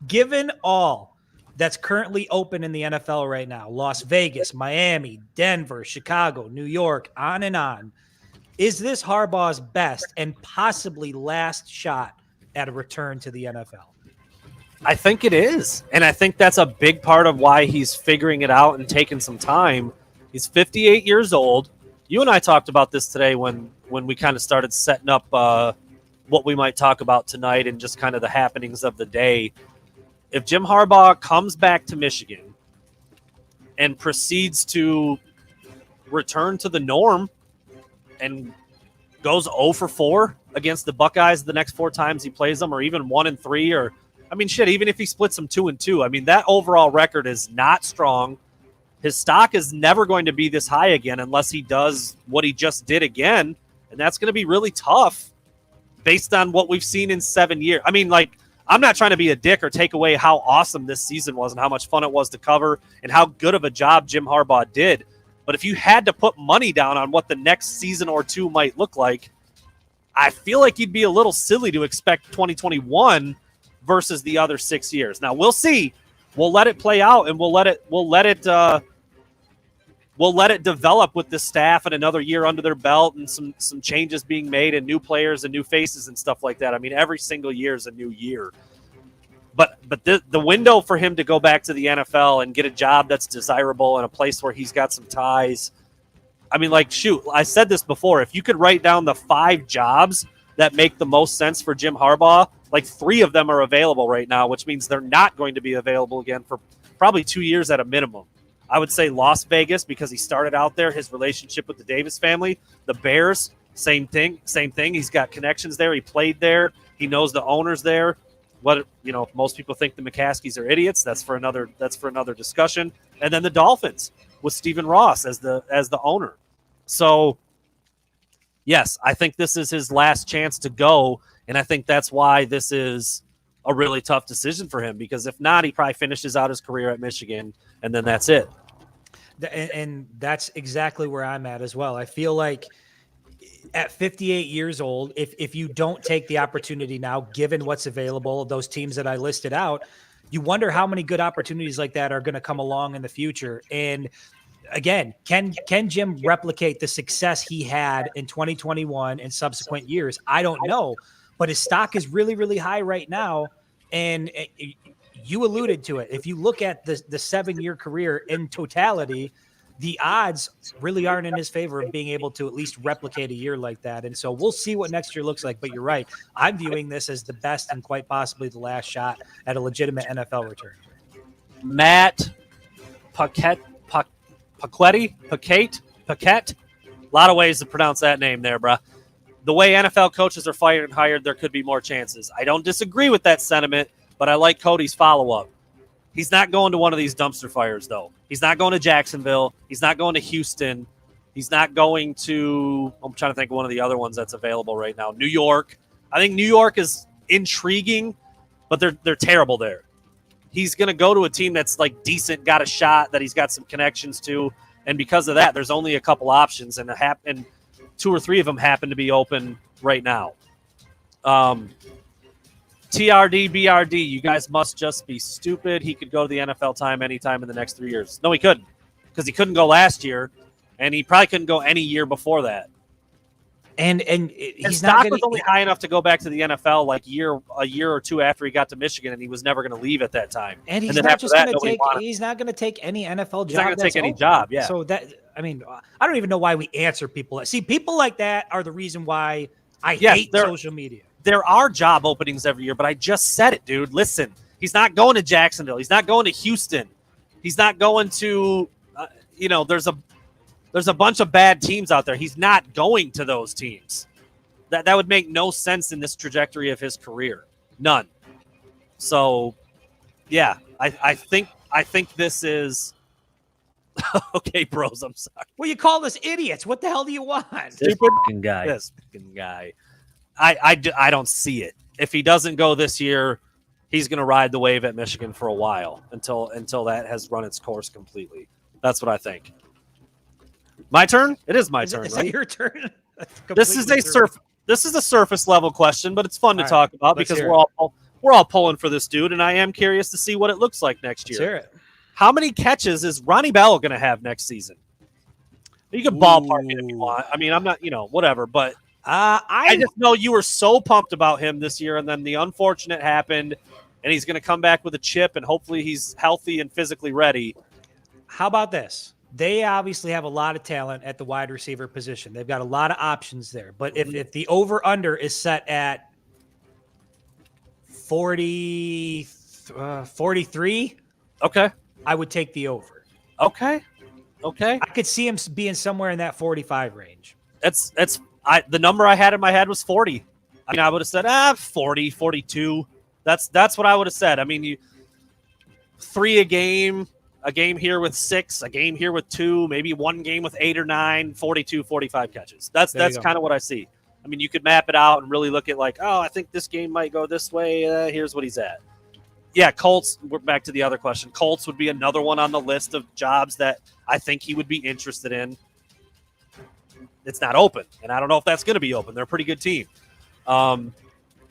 Given all that's currently open in the NFL right now, Las Vegas, Miami, Denver, Chicago, New York, on and on, is this Harbaugh's best and possibly last shot at a return to the NFL? I think it is. And I think that's a big part of why he's figuring it out and taking some time. He's 58 years old. You and I talked about this today when we kind of started setting up what we might talk about tonight and just kind of the happenings of the day. If Jim Harbaugh comes back to Michigan and proceeds to return to the norm and goes 0 for 4 against the Buckeyes the next 4 times he plays them, or even 1 and 3, or I mean, shit, even if he splits them 2 and 2, I mean, that overall record is not strong. His stock is never going to be this high again unless he does what he just did again, and that's going to be really tough based on what we've seen in 7 years. I mean, like, I'm not trying to be a dick or take away how awesome this season was and how much fun it was to cover and how good of a job Jim Harbaugh did. But if you had to put money down on what the next season or 2 might look like, I feel like you'd be a little silly to expect 2021 versus the other 6 years. Now we'll see. We'll let it play out, and we'll let it develop with the staff and another year under their belt, and some changes being made and new players and new faces and stuff like that. I mean, every single year is a new year. But the window for him to go back to the NFL and get a job that's desirable in a place where he's got some ties. I mean, like, shoot, I said this before. If you could write down the 5 jobs that make the most sense for Jim Harbaugh, like 3 of them are available right now, which means they're not going to be available again for probably 2 years at a minimum. I would say Las Vegas, because he started out there, his relationship with the Davis family. The Bears, same thing. He's got connections there. He played there. He knows the owners there. What, you know, most people think the McCaskies are idiots. That's for another discussion. And then the Dolphins with Stephen Ross as the owner. So, yes, I think this is his last chance to go, and I think that's why this is a really tough decision for him, because if not, he probably finishes out his career at Michigan, and then that's it. And that's exactly where I'm at as well. I feel like at 58 years old, if you don't take the opportunity now, given what's available, those teams that I listed out, you wonder how many good opportunities like that are going to come along in the future. And again, can Jim replicate the success he had in 2021 and subsequent years? I don't know, but his stock is really, really high right now. And you alluded to it. If you look at the 7-year career in totality, the odds really aren't in his favor of being able to at least replicate a year like that. And so we'll see what next year looks like. But you're right. I'm viewing this as the best and quite possibly the last shot at a legitimate NFL return. Matt Paquette. A lot of ways to pronounce that name there, bruh. The way NFL coaches are fired and hired, there could be more chances. I don't disagree with that sentiment, but I like Cody's follow-up. He's not going to one of these dumpster fires, though. He's not going to Jacksonville. He's not going to Houston. He's not going to – I'm trying to think of one of the other ones that's available right now. New York. I think New York is intriguing, but they're terrible there. He's going to go to a team that's like decent, got a shot, that he's got some connections to, and because of that, there's only a couple options, and 2 or 3 of them happen to be open right now. TRD, BRD, you guys must just be stupid. He could go to the NFL anytime in the next 3 years. No, he couldn't, because he couldn't go last year, and he probably couldn't go any year before that. And his stock was only high enough to go back to the NFL like a year or 2 after he got to Michigan, and he was never going to leave at that time. And he's not just going to take. He's not going to take any NFL job. He's not going to take any job. Yeah. So that, I mean, I don't even know why we answer people. See, people like that are the reason why I hate social media. There are job openings every year, but I just said it, dude. Listen, he's not going to Jacksonville. He's not going to Houston. He's not going to. There's a bunch of bad teams out there. He's not going to those teams. That would make no sense in this trajectory of his career. None. So, yeah, I think this is okay, bros. I'm sorry. Well, you call us idiots. What the hell do you want? This fucking guy. I don't see it. If he doesn't go this year, he's going to ride the wave at Michigan for a while until that has run its course completely. That's what I think. My turn? It is my turn, Is right? it your turn? This is a This is a surface level question, but it's fun to All right, talk about let's because hear we're all pulling for this dude, and I am curious to see what it looks like next Let's year. hear it. How many catches is Ronnie Bell going to have next season? You can ballpark it if you want. I mean, I'm not, whatever, but I just know you were so pumped about him this year, and then the unfortunate happened, and he's going to come back with a chip, and hopefully he's healthy and physically ready. How about this? They obviously have a lot of talent at the wide receiver position. They've got a lot of options there. But if the over-under is set at 43, Okay. I would take the over. Okay. I could see him being somewhere in that 45 range. The number I had in my head was 40. I mean, I would have said 40, 42. That's what I would have said. I mean, 3 a game here with 6, a game here with 2, maybe one game with 8 or 9, 42, 45 catches. That's kind of what I see. I mean, you could map it out and really look at like, I think this game might go this way. Here's what he's at. Yeah, Colts, we're back to the other question. Colts would be another one on the list of jobs that I think he would be interested in. It's not open, and I don't know if that's going to be open. They're a pretty good team. So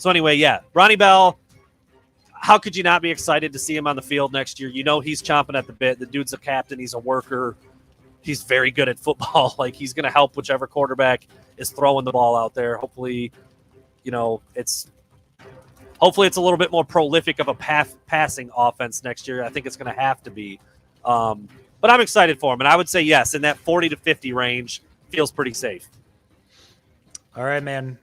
anyway, yeah, Ronnie Bell, how could you not be excited to see him on the field next year? He's chomping at the bit. The dude's a captain. He's a worker. He's very good at football. Like, he's going to help whichever quarterback is throwing the ball out there. Hopefully, it's a little bit more prolific of a passing offense next year. I think it's going to have to be. But I'm excited for him, and I would say yes, in that 40 to 50 range feels pretty safe. All right, man.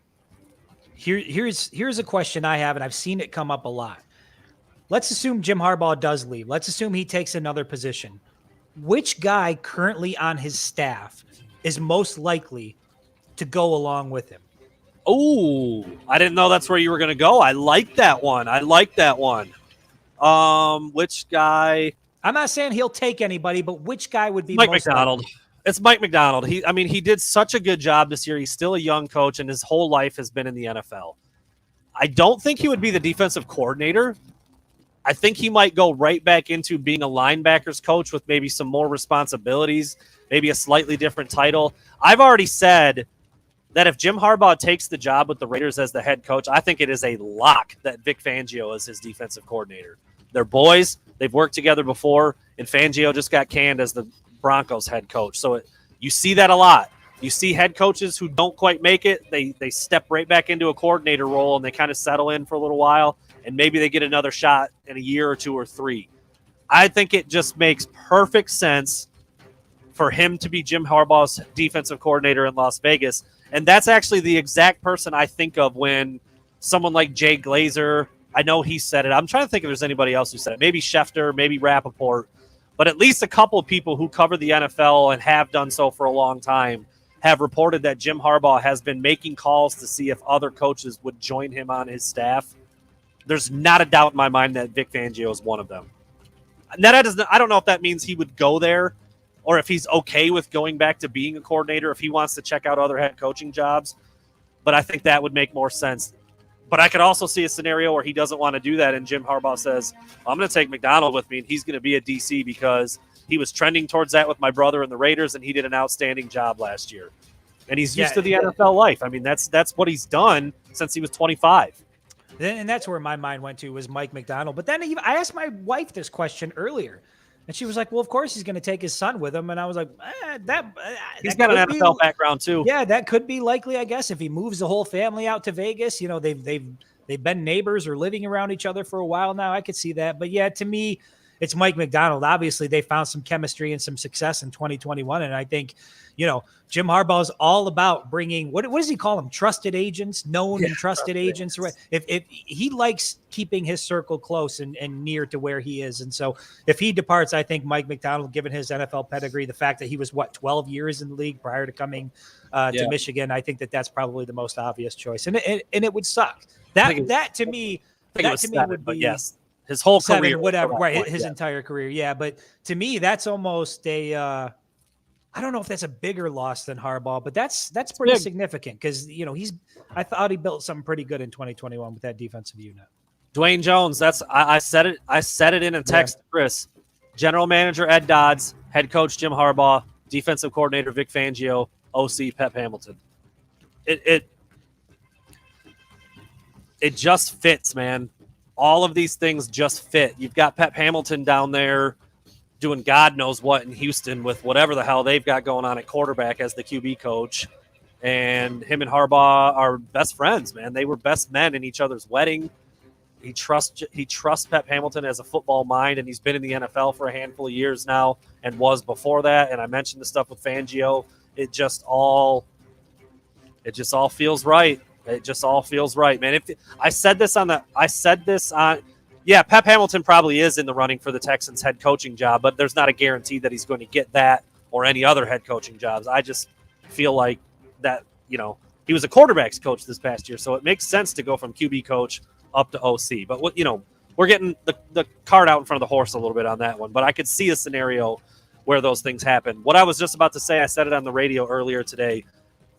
Here's a question I have, and I've seen it come up a lot. Let's assume Jim Harbaugh does leave. Let's assume he takes another position. Which guy currently on his staff is most likely to go along with him? Oh, I didn't know that's where you were going to go. I like that one. Which guy? I'm not saying he'll take anybody, but which guy would be Mike most McDonald. likely? It's Mike McDonald. He did such a good job this year. He's still a young coach, and his whole life has been in the NFL. I don't think he would be the defensive coordinator. I think he might go right back into being a linebackers coach with maybe some more responsibilities, maybe a slightly different title. I've already said that if Jim Harbaugh takes the job with the Raiders as the head coach, I think it is a lock that Vic Fangio is his defensive coordinator. They're boys. They've worked together before, and Fangio just got canned as the Broncos head coach. So you see that a lot. You see head coaches who don't quite make it. They step right back into a coordinator role, and they kind of settle in for a little while, and maybe they get another shot in a year or 2 or 3. I think it just makes perfect sense for him to be Jim Harbaugh's defensive coordinator in Las Vegas. And that's actually the exact person I think of when someone like Jay Glazer, I know he said it. I'm trying to think if there's anybody else who said it. Maybe Schefter, maybe Rappaport, but at least a couple of people who cover the NFL and have done so for a long time have reported that Jim Harbaugh has been making calls to see if other coaches would join him on his staff. There's not a doubt in my mind that Vic Fangio is one of them. I don't know if that means he would go there or if he's okay with going back to being a coordinator, if he wants to check out other head coaching jobs. But I think that would make more sense. But I could also see a scenario where he doesn't want to do that, and Jim Harbaugh says, I'm going to take McDonald with me, and he's going to be a DC because he was trending towards that with my brother and the Raiders, and he did an outstanding job last year. And he's used to the NFL life. I mean, that's what he's done since he was 25. And that's where my mind went to, was Mike McDonald. But then I asked my wife this question earlier, and she was like, well, of course he's going to take his son with him. And I was like, he's got an NFL background too. Yeah, that could be likely, I guess, if he moves the whole family out to Vegas. They've been neighbors or living around each other for a while now. I could see that. But yeah, to me, it's Mike McDonald. Obviously, they found some chemistry and some success in 2021. And I think, Jim Harbaugh is all about bringing, what does he call them? Trusted agents, known and trusted agents. Right? If he likes keeping his circle close and near to where he is. And so if he departs, I think Mike McDonald, given his NFL pedigree, the fact that he was 12 years in the league prior to coming to Michigan, I think that's probably the most obvious choice. And it would suck. That to me would be, yes. His whole 7, career, whatever, right? His entire career, yeah. But to me, that's almost a. I don't know if that's a bigger loss than Harbaugh, but that's pretty significant because I thought he built something pretty good in 2021 with that defensive unit. Dwayne Jones, I said it. I said it in a text to Chris. General manager Ed Dodds, head coach Jim Harbaugh, defensive coordinator Vic Fangio, OC Pep Hamilton. it just fits, man. All of these things just fit. You've got Pep Hamilton down there doing God knows what in Houston with whatever the hell they've got going on at quarterback as the QB coach. And him and Harbaugh are best friends, man. They were best men in each other's wedding. He trusts Pep Hamilton as a football mind, and he's been in the NFL for a handful of years now and was before that. And I mentioned the stuff with Fangio. It just all feels right. It just all feels right, man. Yeah, Pep Hamilton probably is in the running for the Texans head coaching job, but there's not a guarantee that he's going to get that or any other head coaching jobs. I just feel like that, he was a quarterbacks coach this past year, so it makes sense to go from QB coach up to OC. But we're getting the cart out in front of the horse a little bit on that one. But I could see a scenario where those things happen. What I was just about to say, I said it on the radio earlier today.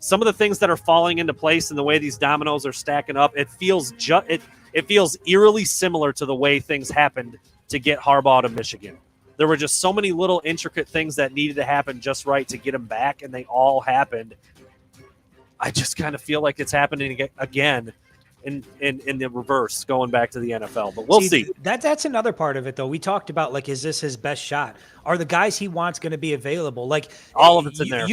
Some of the things that are falling into place and the way these dominoes are stacking up, it feels eerily similar to the way things happened to get Harbaugh to Michigan. There were just so many little intricate things that needed to happen just right to get him back, and they all happened. I just kind of feel like it's happening again in the reverse, going back to the NFL. But we'll see. That's another part of it, though. We talked about, like, is this his best shot? Are the guys he wants going to be available? Like, all of it's in there.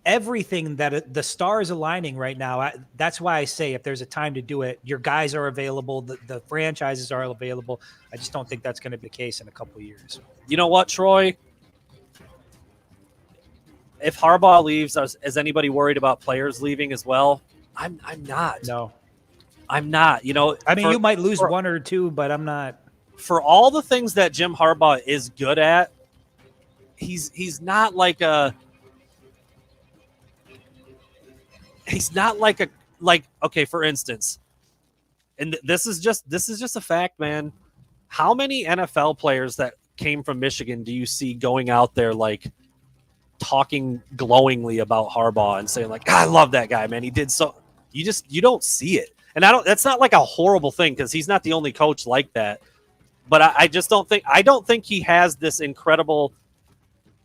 Everything that the stars aligning right now. That's why I say if there's a time to do it, your guys are available. The franchises are available. I just don't think that's going to be the case in a couple of years. You know what, Troy? If Harbaugh leaves, is anybody worried about players leaving as well? I'm not. No. I'm not. You might lose one or two, but I'm not. For all the things that Jim Harbaugh is good at, he's not like okay, for instance, and this is just a fact, man. How many NFL players that came from Michigan do you see going out there like talking glowingly about Harbaugh and saying like, I love that guy, man. He did so. You don't see it. And that's not like a horrible thing because he's not the only coach like that. But I just don't think he has this incredible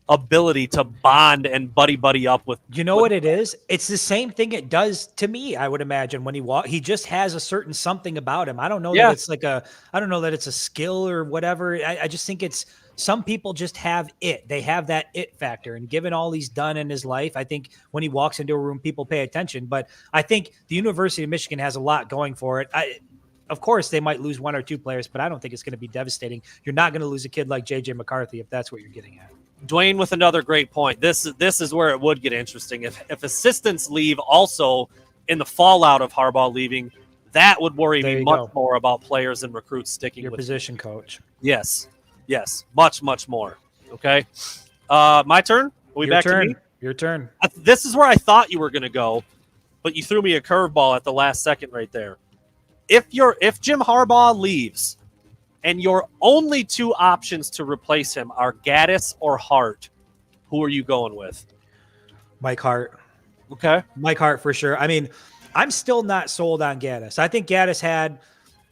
ability to bond and buddy up with. You know what it is? It's the same thing it does to me, I would imagine, when he just has a certain something about him. I don't know that it's I don't know that it's a skill or whatever. I just think it's some people just have it. They have that it factor. And given all he's done in his life, I think when he walks into a room, people pay attention. But I think the University of Michigan has a lot going for it. Of course, they might lose one or two players, but I don't think it's going to be devastating. You're not going to lose a kid like J.J. McCarthy if that's what you're getting at. Dwayne with another great point. This is where it would get interesting. If assistants leave also in the fallout of Harbaugh leaving, that would worry me much more about players and recruits sticking your with position coach. Yes, much more. Okay, my turn. Are we back to me? Your turn. This is where I thought you were going to go, but you threw me a curveball at the last second right there. If Jim Harbaugh leaves, and your only two options to replace him are Gaddis or Hart, who are you going with? Mike Hart. Okay. Mike Hart for sure. I mean, I'm still not sold on Gaddis. I think Gaddis had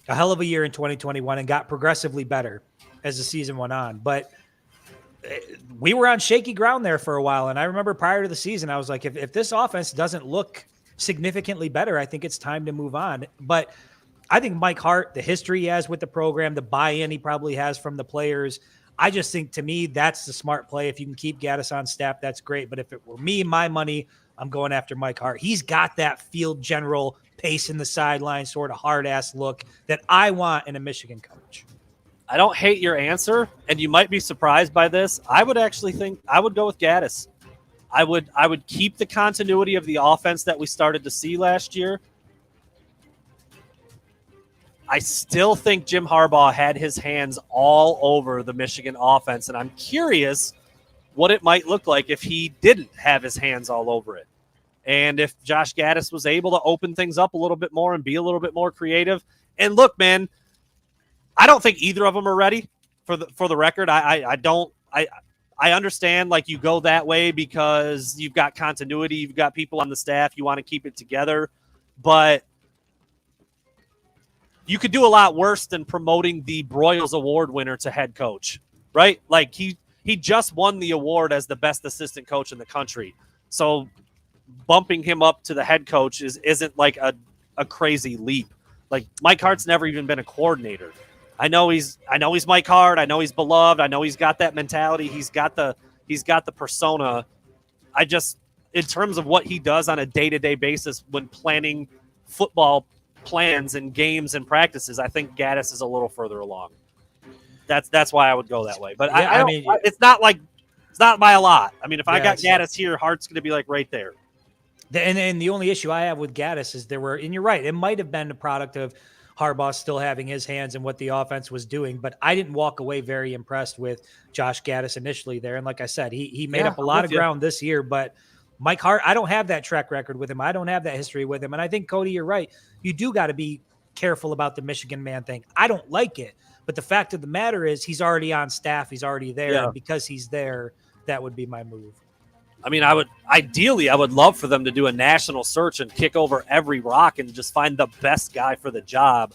a hell of a year in 2021 and got progressively better as the season went on. But we were on shaky ground there for a while. And I remember prior to the season, I was like, if this offense doesn't look significantly better, I think it's time to move on. But I think Mike Hart, the history he has with the program, the buy-in he probably has from the players, I just think, to me, that's the smart play. If you can keep Gaddis on staff, that's great. But if it were me, my money, I'm going after Mike Hart. He's got that field general pace in the sideline, sort of hard-ass look that I want in a Michigan coach. I don't hate your answer, and you might be surprised by this. I would actually think I would go with Gaddis. I would keep the continuity of the offense that we started to see last year. I still think Jim Harbaugh had his hands all over the Michigan offense, and I'm curious what it might look like if he didn't have his hands all over it. And if Josh Gaddis was able to open things up a little bit more and be a little bit more creative. And look, man, I don't think either of them are ready for the record. I understand, like, you go that way because you've got continuity, you've got people on the staff, you want to keep it together, but you could do a lot worse than promoting the Broyles Award winner to head coach, right? Like, he just won the award as the best assistant coach in the country. So bumping him up to the head coach isn't like a crazy leap. Like Mike Hart's never even been a coordinator. I know he's Mike Hart. I know he's beloved. I know he's got that mentality. He's got the persona. I just, in terms of what he does on a day-to-day basis when planning football plans and games and practices, I think Gaddis is a little further along. That's why I would go that way. But Yeah, I mean, it's not by a lot. I mean, if I got Gaddis here, Hart's going to be like right there. And the only issue I have with Gaddis is and you're right, it might have been a product of Harbaugh still having his hands in what the offense was doing, but I didn't walk away very impressed with Josh Gaddis initially there. And like I said, he made up a lot of ground this year, but Mike Hart, I don't have that track record with him. I don't have that history with him. And I think, Cody, you're right. You do got to be careful about the Michigan man thing. I don't like it, but the fact of the matter is he's already on staff. He's already there. Yeah. And because he's there, that would be my move. I mean, I would love for them to do a national search and kick over every rock and just find the best guy for the job.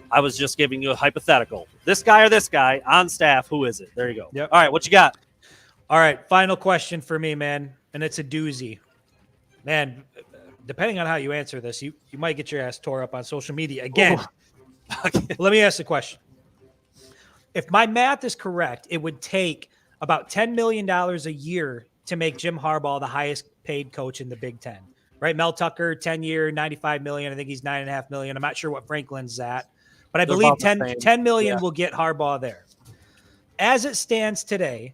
I was just giving you a hypothetical. This guy or this guy on staff, who is it? There you go. Yep. All right, what you got? All right, final question for me, man, and it's a doozy. Man, depending on how you answer this, you might get your ass tore up on social media again. Let me ask the question. If my math is correct, it would take about $10 million a year to make Jim Harbaugh the highest paid coach in the Big Ten, right? Mel Tucker, 10-year, $95 million. I think he's $9.5 million. I'm not sure what Franklin's at, but I believe $10 million will get Harbaugh there. As it stands today,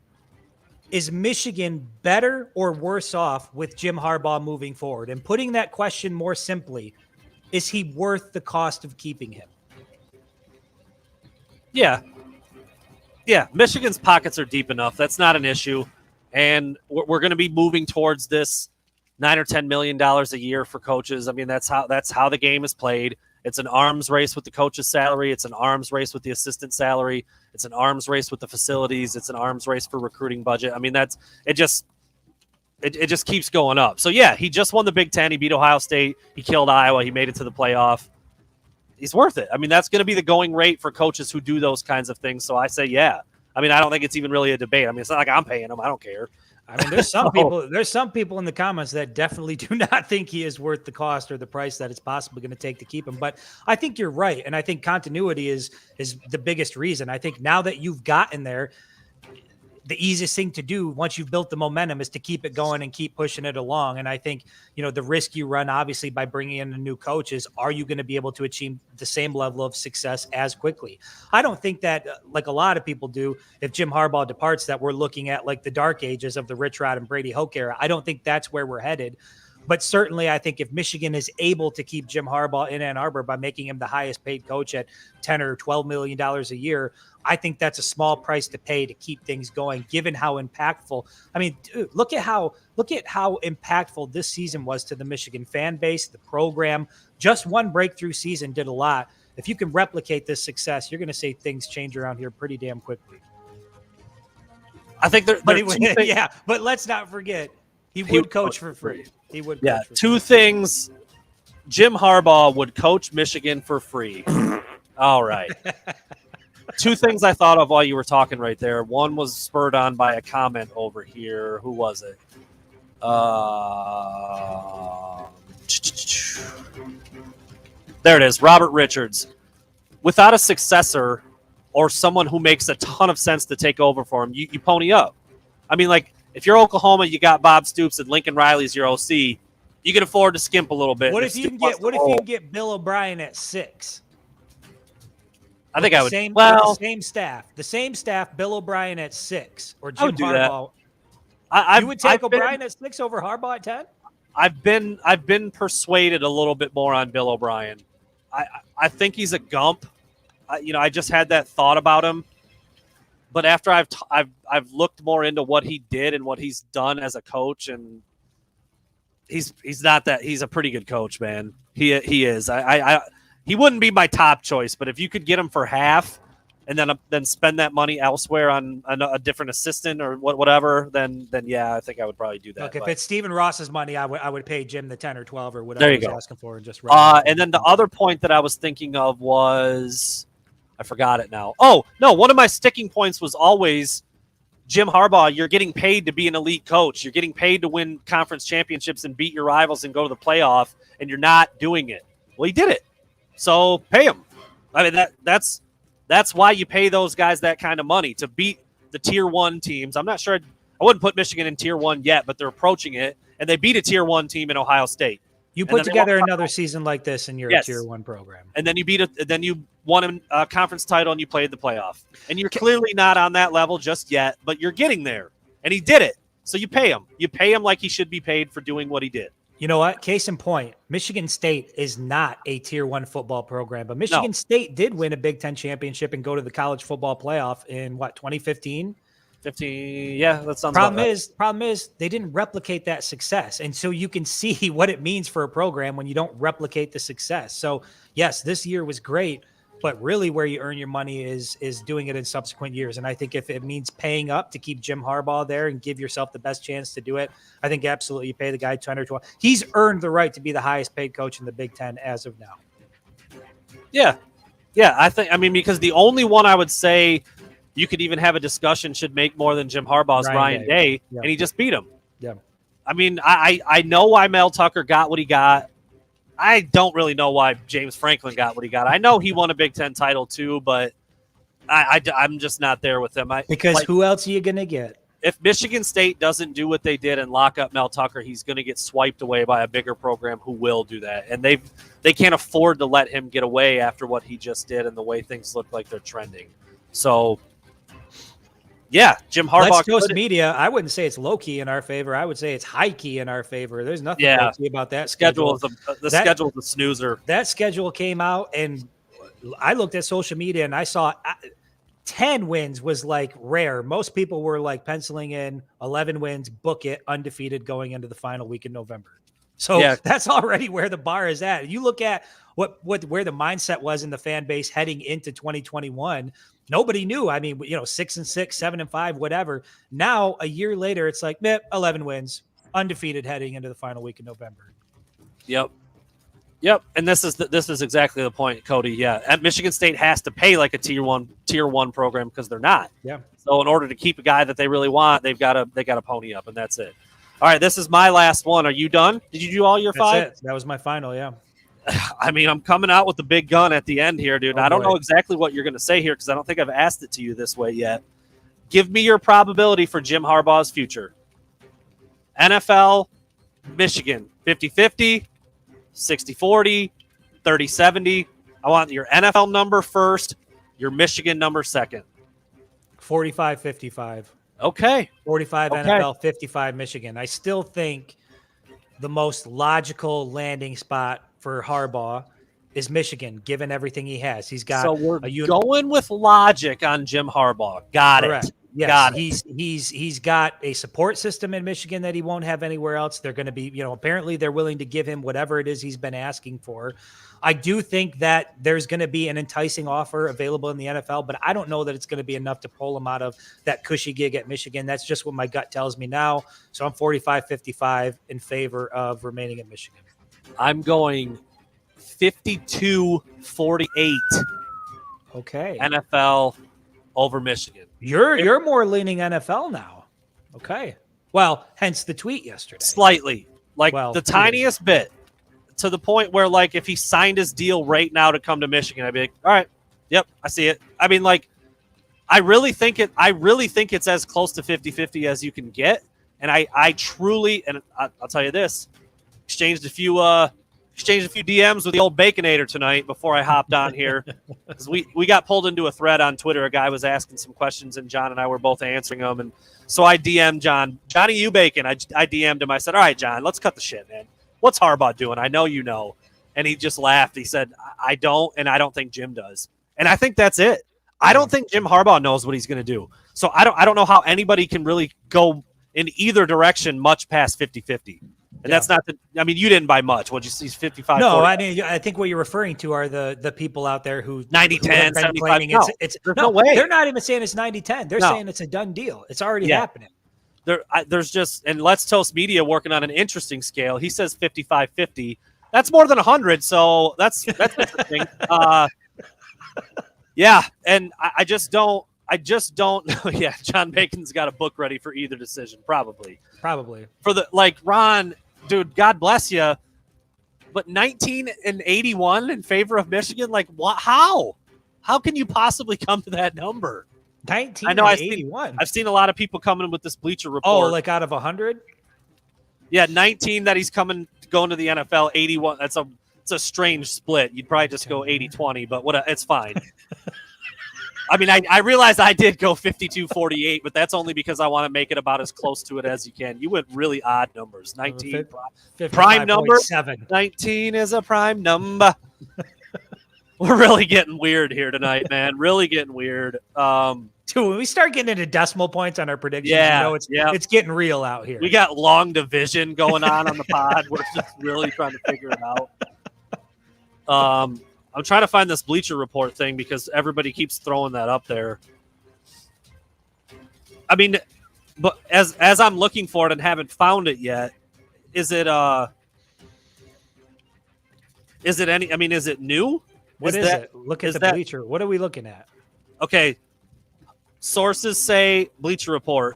is Michigan better or worse off with Jim Harbaugh moving forward? And putting that question more simply, is he worth the cost of keeping him? Yeah. Yeah, Michigan's pockets are deep enough. That's not an issue. And we're going to be moving towards this $9 or $10 million a year for coaches. I mean, that's how the game is played. It's an arms race with the coach's salary. It's an arms race with the assistant salary. It's an arms race with the facilities. It's an arms race for recruiting budget. I mean, it just keeps going up. So yeah, he just won the Big Ten. He beat Ohio State. He killed Iowa. He made it to the playoff. He's worth it. I mean, that's going to be the going rate for coaches who do those kinds of things. So I say, yeah. I mean, I don't think it's even really a debate. I mean, it's not like I'm paying him. I don't care. I mean, there's some people in the comments that definitely do not think he is worth the cost or the price that it's possibly going to take to keep him. But I think you're right. And I think continuity is the biggest reason. I think now that you've gotten there, the easiest thing to do once you've built the momentum is to keep it going and keep pushing it along. And I think, the risk you run obviously by bringing in a new coach is, are you going to be able to achieve the same level of success as quickly? I don't think that, like a lot of people do, if Jim Harbaugh departs, that we're looking at like the dark ages of the Rich Rod and Brady Hoke era. I don't think that's where we're headed. But certainly, I think if Michigan is able to keep Jim Harbaugh in Ann Arbor by making him the highest paid coach at $10 or $12 million a year, I think that's a small price to pay to keep things going, given how impactful. I mean, dude, look at how impactful this season was to the Michigan fan base, the program. Just one breakthrough season did a lot. If you can replicate this success, you're going to see things change around here pretty damn quickly. I think but let's not forget, he would coach for free. He would. Yeah, two things. Jim Harbaugh would coach Michigan for free. All right. Two things I thought of while you were talking right there. One was spurred on by a comment over here. Who was it? There it is. Robert Richards. Without a successor or someone who makes a ton of sense to take over for him, you pony up. I mean, like, if you're Oklahoma, you got Bob Stoops and Lincoln Riley's your OC. You can afford to skimp a little bit. What if you can get Bill O'Brien at 6? I think I would. The same staff. Bill O'Brien at 6, or Jim Harbaugh. You would take O'Brien at 6 over Harbaugh at 10. I've been persuaded a little bit more on Bill O'Brien. I think he's a gump. I just had that thought about him, but after I've looked more into what he did and what he's done as a coach, and he's not that. He's a pretty good coach, man. He is. He wouldn't be my top choice, but if you could get him for half and then spend that money elsewhere on a different assistant or whatever, then yeah, I think I would probably do that. Look, if it's Stephen Ross's money, I would pay Jim the 10 or 12 or whatever he's asking for, and just. And then the other point that I was thinking of was, I forgot it now. Oh no, one of my sticking points was always Jim Harbaugh. You're getting paid to be an elite coach. You're getting paid to win conference championships and beat your rivals and go to the playoff, and you're not doing it. Well, he did it. So pay them. I mean, that's why you pay those guys that kind of money to beat the tier 1 teams. I'm not sure. I wouldn't put Michigan in tier 1 yet, but they're approaching it, and they beat a tier 1 team in Ohio State. You put together another season like this, and you're a tier 1 program. And then you won a conference title and you played the playoff. And you're clearly not on that level just yet, but you're getting there. And he did it. So you pay him. You pay him like he should be paid for doing what he did. You know what? Case in point, Michigan State is not a tier 1 football program, but Michigan State did win a Big Ten championship and go to the college football playoff in 2015? 15, yeah, that sounds Problem is they didn't replicate that success. And so you can see what it means for a program when you don't replicate the success. So yes, this year was great, but really where you earn your money is doing it in subsequent years. And I think if it means paying up to keep Jim Harbaugh there and give yourself the best chance to do it, I think absolutely you pay the guy 10 or 12. He's earned the right to be the highest paid coach in the Big Ten as of now. Yeah. I mean, because the only one I would say you could even have a discussion should make more than Jim Harbaugh's Ryan Day, and he just beat him. Yeah. I mean, I know why Mel Tucker got what he got. I don't really know why James Franklin got what he got. I know he won a Big Ten title too, but I'm just not there with him. Because who else are you going to get? If Michigan State doesn't do what they did and lock up Mel Tucker, he's going to get swiped away by a bigger program who will do that. And they can't afford to let him get away after what he just did and the way things look like they're trending. So, yeah, Jim Harbaugh. West Coast media, I wouldn't say it's low-key in our favor. I would say it's high-key in our favor. There's nothing low-key about that schedule. Schedule is a snoozer. That schedule came out, and I looked at social media, and I saw 10 wins was like rare. Most people were like penciling in 11 wins, book it, undefeated going into the final week in November. So that's already where the bar is at. You look at where the mindset was in the fan base heading into 2021. Nobody knew. I mean, 6-6, 7-5, whatever. Now, a year later, it's like 11 wins, undefeated heading into the final week in November. Yep. And this is exactly the point, Cody. Yeah, and Michigan State has to pay like a tier one program because they're not. Yeah. So in order to keep a guy that they really want, they got to pony up, and that's it. All right, this is my last one. Are you done? Did you do all your 5? That's it. That was my final. Yeah. I mean, I'm coming out with the big gun at the end here, dude. I don't know exactly what you're going to say here because I don't think I've asked it to you this way yet. Give me your probability for Jim Harbaugh's future. NFL, Michigan, 50-50, 60-40, 30-70. I want your NFL number first, your Michigan number second. 45-55. Okay. 45 NFL, 55 Michigan. I still think the most logical landing spot for Harbaugh is Michigan, given everything he has. He's got going with logic on Jim Harbaugh. Got Correct. it. Yes, got it. He's got a support system in Michigan that he won't have anywhere else. They're going to be, apparently they're willing to give him whatever it is he's been asking for. I do think that there's going to be an enticing offer available in the NFL, but I don't know that it's going to be enough to pull him out of that cushy gig at Michigan. That's just what my gut tells me now. So I'm 45-55 in favor of remaining at Michigan. I'm going 52-48. Okay. NFL over Michigan. You're more leaning NFL now. Okay. Well, hence the tweet yesterday. Slightly. The tiniest bit. To the point where, if he signed his deal right now to come to Michigan, I'd be like, all right, yep, I see it. I mean, I really think it's as close to 50-50 as you can get. And I truly, and I'll tell you this, exchanged a few DMs with the old Baconator tonight before I hopped on here. Because we got pulled into a thread on Twitter. A guy was asking some questions, and John and I were both answering them. And so I DM'd Johnny U. Bacon. I DM'd him. I said, all right, John, let's cut the shit, man. What's Harbaugh doing? I know you know. And he just laughed. He said, I don't, and I don't think Jim does. And I think that's it. I don't think Jim Harbaugh knows what he's going to do. So I don't know how anybody can really go in either direction much past 50-50. And that's not you didn't buy much. What'd you see? 55. No, 40? I mean, I think what you're referring to are the people out there who 90-10, 75. No way. They're not even saying it's 90-10. They're saying it's a done deal. It's already happening. There's just, and Let's Toast Media working on an interesting scale. He says 55-50. That's more than 100. So that's interesting. Yeah. And I just don't know. Yeah. John Bacon's got a book ready for either decision. Probably for for the, Ron, dude, God bless you. but 19-81 in favor of Michigan. Like, what? How? How can you possibly come to that number? 19 I know and 81. I've seen a lot of people coming with this Bleacher Report. Oh, like out of 100? Yeah, 19 that he's going to the NFL. 81. It's a strange split. You'd probably just go 80-20, but it's fine. I mean, I realize I did go 52-48, but that's only because I want to make it about as close to it as you can. You went really odd numbers. 19 prime number. 19 is a prime number. We're really getting weird here tonight, man. Really getting weird. Dude, when we start getting into decimal points on our predictions, it's getting real out here. We got long division going on the pod. We're just really trying to figure it out. I'm trying to find this Bleacher Report thing because everybody keeps throwing that up there. I mean, but as I'm looking for it and haven't found it yet, is it new? What is it? Look at the Bleacher. What are we looking at? Okay. Sources say, Bleacher Report,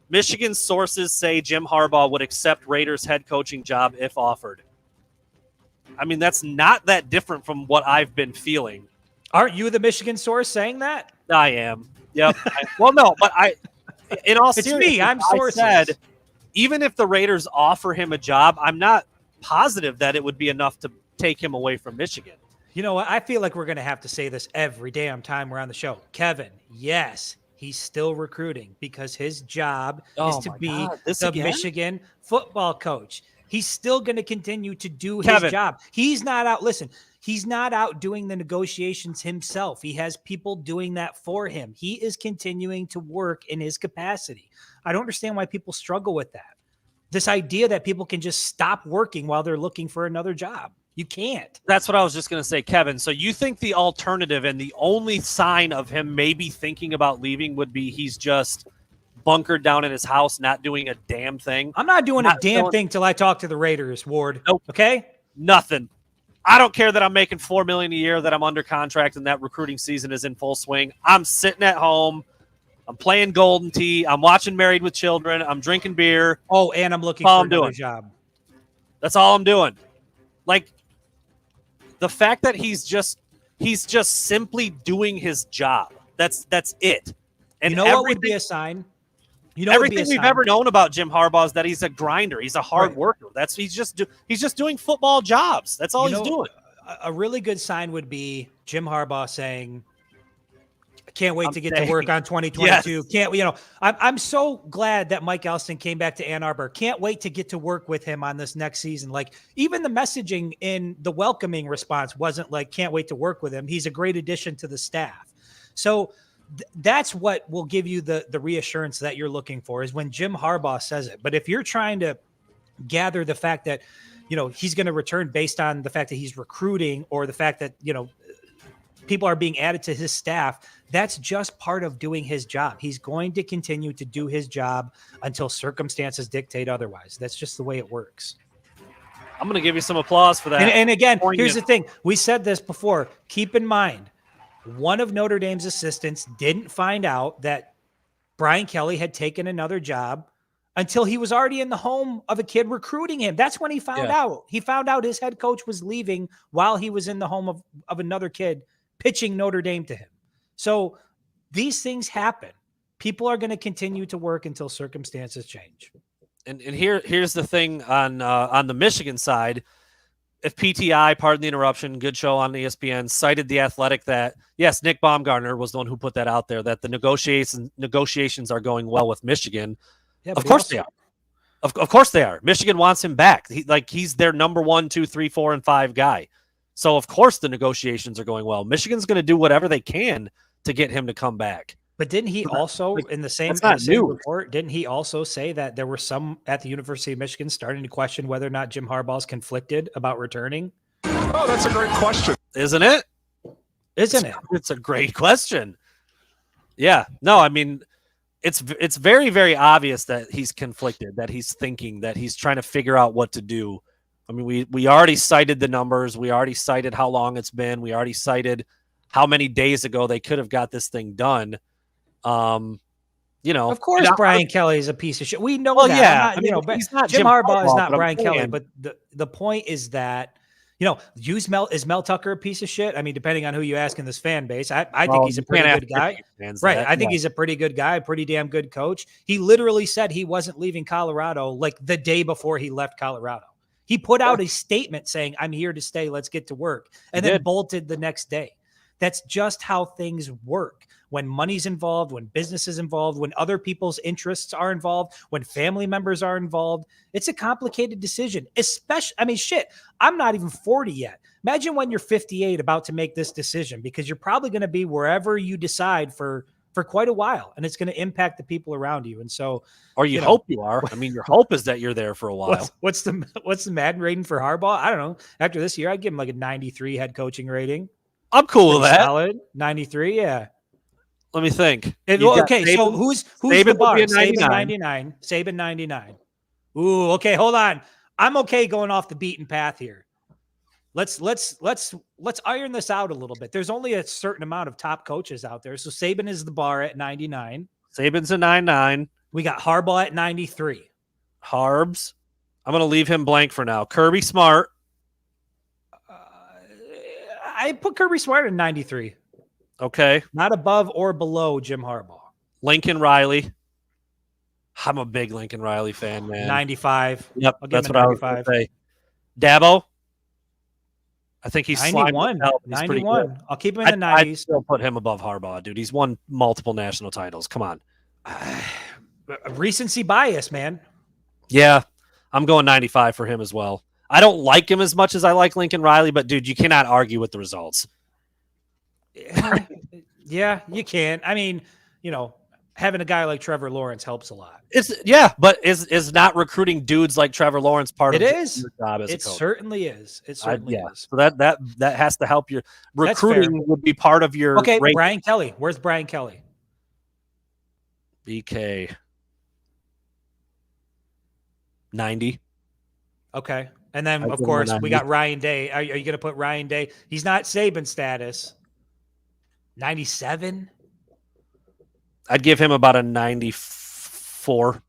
Michigan sources say Jim Harbaugh would accept Raiders head coaching job if offered. I mean, that's not that different from what I've been feeling. Aren't you the Michigan source saying that? I am. Yep. Well, no, but in all seriousness, it's me. I'm sources. I said, even if the Raiders offer him a job, I'm not positive that it would be enough to take him away from Michigan. You know what? I feel like we're going to have to say this every damn time we're on the show. Kevin, yes, he's still recruiting because his job is to be the Michigan football coach. He's still going to continue to do his job. He's not out. Listen, he's not out doing the negotiations himself. He has people doing that for him. He is continuing to work in his capacity. I don't understand why people struggle with that. This idea that people can just stop working while they're looking for another job. You can't. That's what I was just going to say, Kevin. So you think the alternative and the only sign of him maybe thinking about leaving would be he's just bunkered down in his house, not doing a damn thing? I'm not doing a damn thing till I talk to the Raiders, Ward. Nope. Okay? Nothing. I don't care that I'm making $4 million a year, that I'm under contract, and that recruiting season is in full swing. I'm sitting at home. I'm playing Golden Tee. I'm watching Married with Children. I'm drinking beer. Oh, and I'm looking for another job. That's all I'm doing. Like, the fact that he's just simply doing his job. That's it. And you know what would be a sign? You know, everything we've ever known about Jim Harbaugh is that he's a grinder. He's a hard worker. He's just doing football jobs. That's all he's doing. A really good sign would be Jim Harbaugh saying, "I can't wait to get to work on 2022." Yes. I'm so glad that Mike Elston came back to Ann Arbor. Can't wait to get to work with him on this next season. Like, even the messaging in the welcoming response wasn't like, "Can't wait to work with him." He's a great addition to the staff. So that's what will give you the reassurance that you're looking for, is when Jim Harbaugh says it. But if you're trying to gather the fact that, he's going to return based on the fact that he's recruiting, or the fact that, people are being added to his staff, that's just part of doing his job. He's going to continue to do his job until circumstances dictate otherwise. That's just the way it works. I'm going to give you some applause for that. And again, here's the thing. We said this before. Keep in mind, one of Notre Dame's assistants didn't find out that Brian Kelly had taken another job until he was already in the home of a kid recruiting him. That's when he found out. He found out his head coach was leaving while he was in the home of another kid pitching Notre Dame to him. So these things happen. People are going to continue to work until circumstances change. And here's the thing on the Michigan side. If PTI, pardon the interruption, good show on ESPN, cited The Athletic that, yes, Nick Baumgartner was the one who put that out there, that the negotiations are going well with Michigan. Yeah, of course they are. Of course they are. Michigan wants him back. He's their number 1, 2, 3, 4, and 5 guy. So, of course, the negotiations are going well. Michigan's going to do whatever they can to get him to come back. But didn't he also, in the same report, didn't he also say that there were some at the University of Michigan starting to question whether or not Jim Harbaugh's conflicted about returning? Oh, that's a great question. Isn't it? Isn't it? It's a great question. Yeah. No, I mean, it's very, very obvious that he's conflicted, that he's thinking, that he's trying to figure out what to do. I mean, we already cited the numbers. We already cited how long it's been. We already cited how many days ago they could have got this thing done. Of course, Brian Kelly is a piece of shit. We know that. Yeah, he's not Jim Harbaugh is not Brian Kelly. But the point is that Is Mel Tucker a piece of shit? I mean, depending on who you ask in this fan base, I think Well, he's a you pretty can't good ask guy. Michigan fans Right. that. I think Yeah. he's a pretty good guy, pretty damn good coach. He literally said he wasn't leaving Colorado like the day before he left Colorado. He put out a statement saying, I'm here to stay. Let's get to work. And then bolted the next day. That's just how things work. When money's involved, when business is involved, when other people's interests are involved, when family members are involved, it's a complicated decision. Especially, I mean, shit, I'm not even 40 yet. Imagine when you're 58 about to make this decision, because you're probably going to be wherever you decide for quite a while, and it's going to impact the people around you. And so, Or you hope you are. I mean, your hope is that you're there for a while. What's the Madden rating for Harbaugh? I don't know. After this year, I'd give him like a 93 head coaching rating. I'm cool with that. Solid 93, yeah. Let me think. Okay, Saban, so who's Saban the bar? would be a 99. Saban 99. Ooh, okay, hold on. I'm okay going off the beaten path here. Let's iron this out a little bit. There's only a certain amount of top coaches out there. So Saban is the bar at 99. Saban's a 99. We got Harbaugh at 93. Harbs. I'm going to leave him blank for now. Kirby Smart. I put Kirby Smart at 93. Okay. Not above or below Jim Harbaugh. Lincoln Riley. I'm a big Lincoln Riley fan, man. 95. Yep, that's what I was going to say. Dabo. I think he's 91. 91. I'll keep him in the 90s. I'd still put him above Harbaugh, dude. He's won multiple national titles. Come on. Recency bias, man. Yeah, I'm going 95 for him as well. I don't like him as much as I like Lincoln Riley, but, dude, you cannot argue with the results. Yeah, you can. I mean, having a guy like Trevor Lawrence helps a lot. But is not recruiting dudes like Trevor Lawrence part of your job as a coach? It certainly is. It certainly is. So that has to help your recruiting would be part of your. Okay, Brian Kelly. Where's Brian Kelly? BK 90. Okay, and then of course we got Ryan Day. Are you going to put Ryan Day? He's not Saban status. 97. I'd give him about a 94.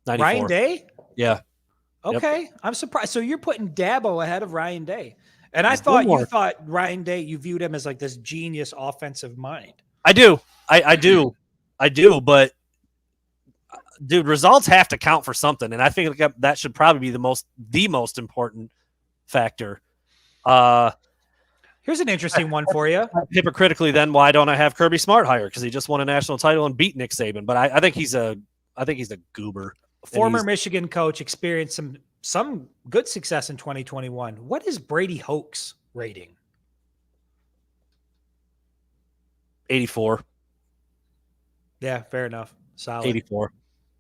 94. Ryan Day? Yeah. Okay. Yep. I'm surprised. So you're putting Dabo ahead of Ryan Day. And I thought you thought Ryan Day, you viewed him as like this genius offensive mind. I do. I do. But, dude, results have to count for something. And I think that should probably be the most important factor. Here's an interesting one for you. Hypocritically, then, why don't I have Kirby Smart higher? Because he just won a national title and beat Nick Saban. But I think he's a goober. Former Michigan coach, experienced some good success in 2021. What is Brady Hoke's rating? 84. Yeah, fair enough. Solid. 84.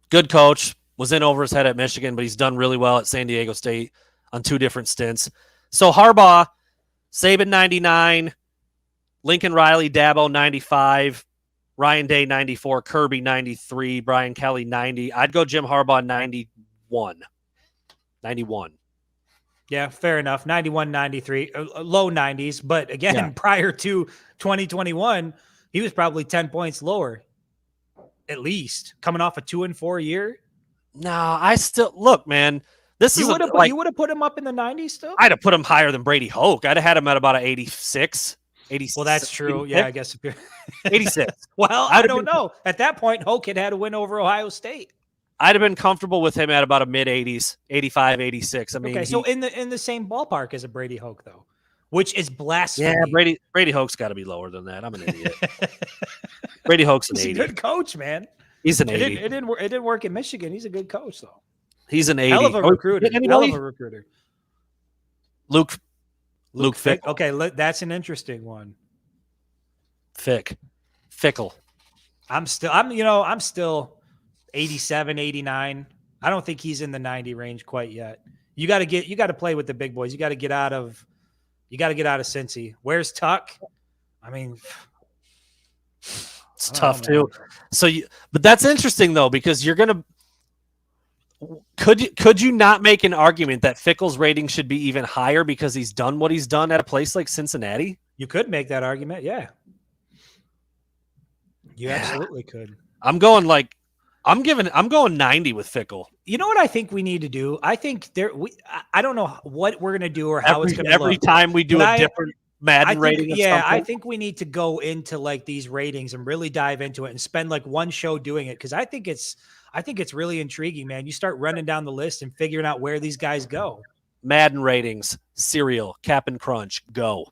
Good coach. Was in over his head at Michigan, but he's done really well at San Diego State on 2 different stints. So Harbaugh, Saban 99, Lincoln Riley, Dabo 95, Ryan Day 94, Kirby 93, Brian Kelly 90. I'd go Jim Harbaugh 91. 91. Yeah, fair enough. 91, 93, low 90s. But again, prior to 2021, he was probably 10 points lower, at least, coming off a 2-4 year. No, I still look, man. You would have put him up in the 90s still? I'd have put him higher than Brady Hoke. I'd have had him at about an 86. 86. Well, that's true. 86? Yeah, I guess. 86. Well, I don't know. At that point, Hoke had a win over Ohio State. I'd have been comfortable with him at about a mid-80s, 85, 86. I mean, okay, so in the same ballpark as a Brady Hoke, though, which is blasphemy. Yeah, Brady Hoke's got to be lower than that. I'm an idiot. Brady Hoke's an 80. He's a good coach, man. He's an 80. It didn't work in Michigan. He's a good coach, though. He's an 80. Hell of a recruiter. Hell of a recruiter. Luke Fickell. Okay, that's an interesting one. Fickell. I'm still 87, 89. I don't think he's in the 90 range quite yet. You got to play with the big boys. You got to get out of Cincy. Where's Tuck? I mean, it's tough too. But that's interesting though, because you're going to, could you not make an argument that Fickell's rating should be even higher because he's done what he's done at a place like Cincinnati? You could make that argument. Yeah. You absolutely could. I'm going like I'm going 90 with Fickle. You know what I think we need to do? I think I don't know what we're gonna do or how it's gonna look. Every time we do But a different Madden rating of yeah, I something. think we need to go into like these ratings and really dive into it and spend like one show doing it, because I think it's really intriguing, man. You start running down the list and figuring out where these guys go. Madden ratings, cereal, Cap'n Crunch, go.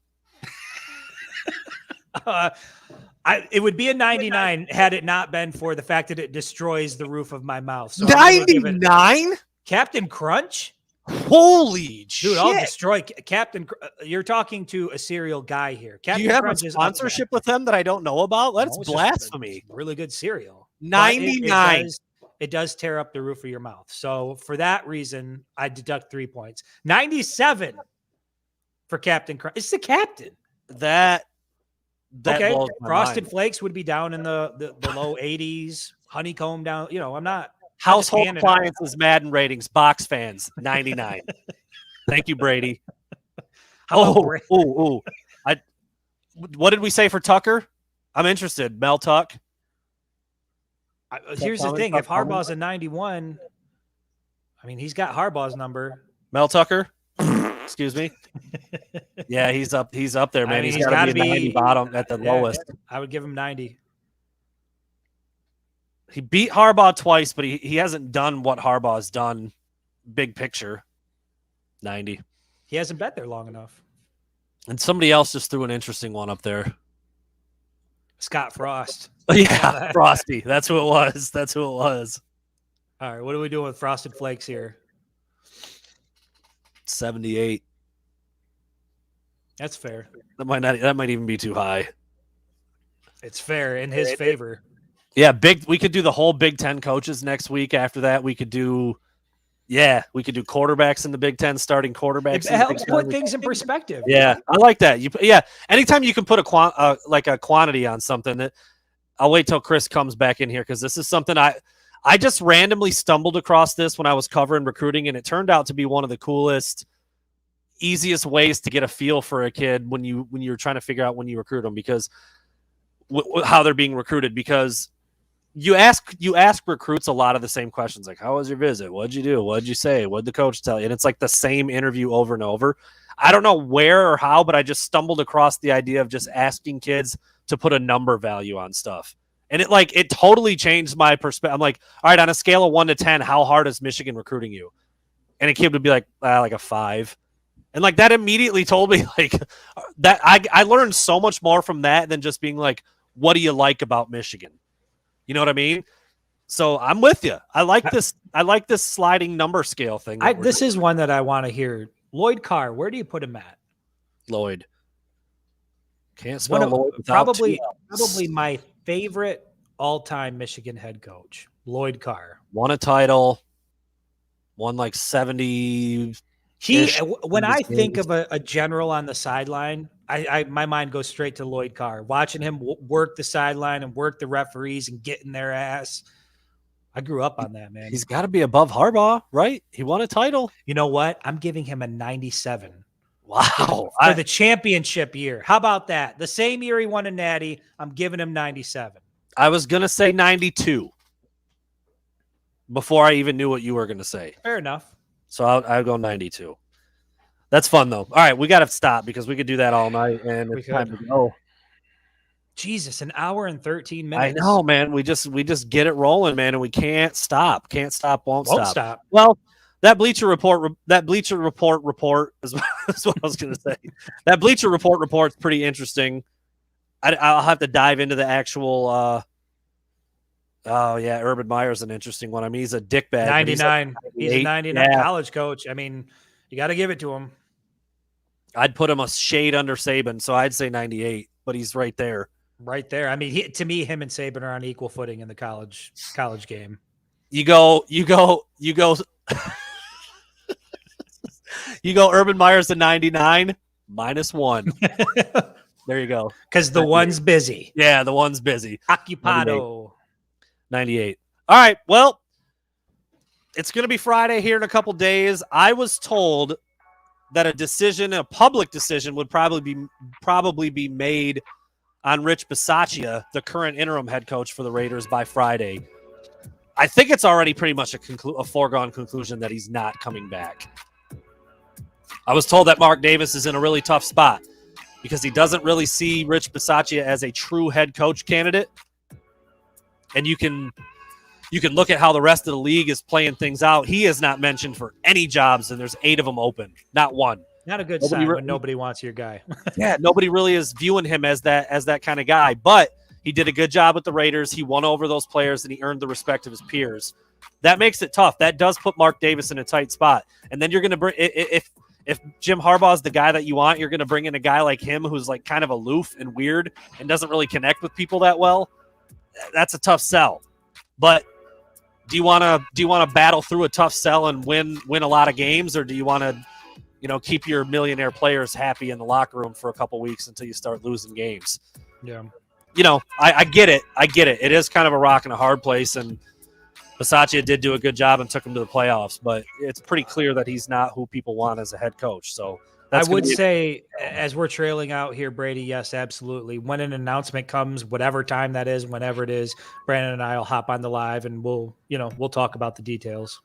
It would be a 99 had it not been for the fact that it destroys the roof of my mouth. So 99? Captain Crunch? Holy shit. Dude, I'll destroy Captain. You're talking to a cereal guy here. Captain Do you have Crunch a sponsorship with them that I don't know about? That's blasphemy. Really good cereal. 99. It does tear up the roof of your mouth. So for that reason, I deduct 3 points. 97 for Captain Crunch. It's the captain. That okay. blows my Frosted mind. Flakes would be down in the low 80s. Honeycomb down. I'm not. Household appliances Madden ratings, box fans, 99. Thank you, Brady. What did we say for Tucker? I'm interested. Mel Tuck. Here's the thing. If Harbaugh's a 91, I mean, he's got Harbaugh's number. Mel Tucker? Excuse me. Yeah, he's up there, man. He's got to be 90 bottom at the lowest. I would give him 90. He beat Harbaugh twice, but he hasn't done what Harbaugh's done. Big picture, 90. He hasn't been there long enough. And somebody else just threw an interesting one up there. Scott Frost. Yeah, Frosty. That's who it was. All right, what are we doing with Frosted Flakes here? 78. That's fair. That might even be too high. It's fair in his favor. Yeah, we could do the whole Big Ten coaches next week. After that, we could do quarterbacks in the Big Ten, starting quarterbacks. It helps put things in perspective. Yeah, I like that. Anytime you can put a quantity on something. I'll wait till Chris comes back in here, because this is something I just randomly stumbled across this when I was covering recruiting, and it turned out to be one of the coolest, easiest ways to get a feel for a kid when you're trying to figure out when you recruit them, because how they're being recruited. Because you ask recruits a lot of the same questions, like, how was your visit? What'd you do? What'd you say? What'd the coach tell you? And it's like the same interview over and over. I don't know where or how, but I just stumbled across the idea of just asking kids to put a number value on stuff. And it totally changed my perspective. I'm like, all right, on a scale of 1 to 10, how hard is Michigan recruiting you? And a kid would be like a 5. And like that immediately told me like that I learned so much more from that than just being like, what do you like about Michigan? You know what I mean? So I'm with you. I like this sliding number scale thing. This is one that I want to hear. Lloyd Carr, where do you put him at? Lloyd. Can't spell Lloyd without probably my favorite all-time Michigan head coach, Lloyd Carr. Won a title. Won like 70. When I think of a general on the sideline, my mind goes straight to Lloyd Carr. Watching him work the sideline and work the referees and get in their ass. I grew up on that, man. He's got to be above Harbaugh, right? He won a title. You know what? I'm giving him a 97. Wow. For the championship year. How about that? The same year he won a natty, I'm giving him 97. I was going to say 92 before I even knew what you were going to say. Fair enough. So I'll go 92. That's fun, though. All right, we got to stop because we could do that all night, and it's time to go. Jesus, an hour and 13 minutes. I know, man. We just get it rolling, man, and we can't stop. Can't stop, won't stop. Well, that Bleacher Report is what I was going to say. That Bleacher Report's pretty interesting. I'll have to dive into the actual. Urban Meyer's an interesting one. I mean, he's a dickbag. 99. He's a 99 college coach. I mean, you got to give it to him. I'd put him a shade under Saban, so I'd say 98, but he's right there. Right there. I mean, to me, him and Saban are on equal footing in the college game. You go. You go Urban Meyer's to 99, -1. There you go. Because the one's busy. Yeah, the one's busy. Occupado. 98. All right. Well, it's going to be Friday here in a couple days. I was told that a public decision, would probably be made on Rich Bisaccia, the current interim head coach for the Raiders, by Friday. I think it's already pretty much a foregone conclusion that he's not coming back. I was told that Mark Davis is in a really tough spot because he doesn't really see Rich Bisaccia as a true head coach candidate. And you can look at how the rest of the league is playing things out. He is not mentioned for any jobs, and there's 8 of them open, not one. Not a good sign when nobody wants your guy. Yeah, nobody really is viewing him as that kind of guy. But he did a good job with the Raiders. He won over those players, and he earned the respect of his peers. That makes it tough. That does put Mark Davis in a tight spot. And then you're going to bring if Jim Harbaugh is the guy that you want, you're going to bring in a guy like him who's like kind of aloof and weird and doesn't really connect with people that well. That's a tough sell. But do you want to battle through a tough sell and win a lot of games, or do you want to keep your millionaire players happy in the locker room for a couple weeks until you start losing games? Yeah. I get it. It is kind of a rock and a hard place, and Bisaccia did do a good job and took him to the playoffs, but it's pretty clear that he's not who people want as a head coach. So I would say, as we're trailing out here, Brady, yes, absolutely. When an announcement comes, whatever time that is, whenever it is, Brandon and I will hop on the live and we'll talk about the details.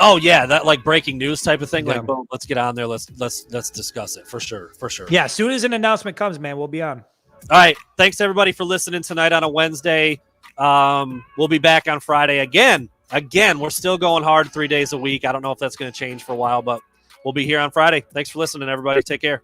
Oh yeah, that like breaking news type of thing. Yeah. Like, boom, let's get on there. Let's discuss it for sure. Yeah, as soon as an announcement comes, man, we'll be on. All right. Thanks everybody for listening tonight on a Wednesday. We'll be back on Friday again. We're still going hard 3 days a week. I don't know if that's going to change for a while, but we'll be here on Friday. Thanks for listening, everybody. Take care.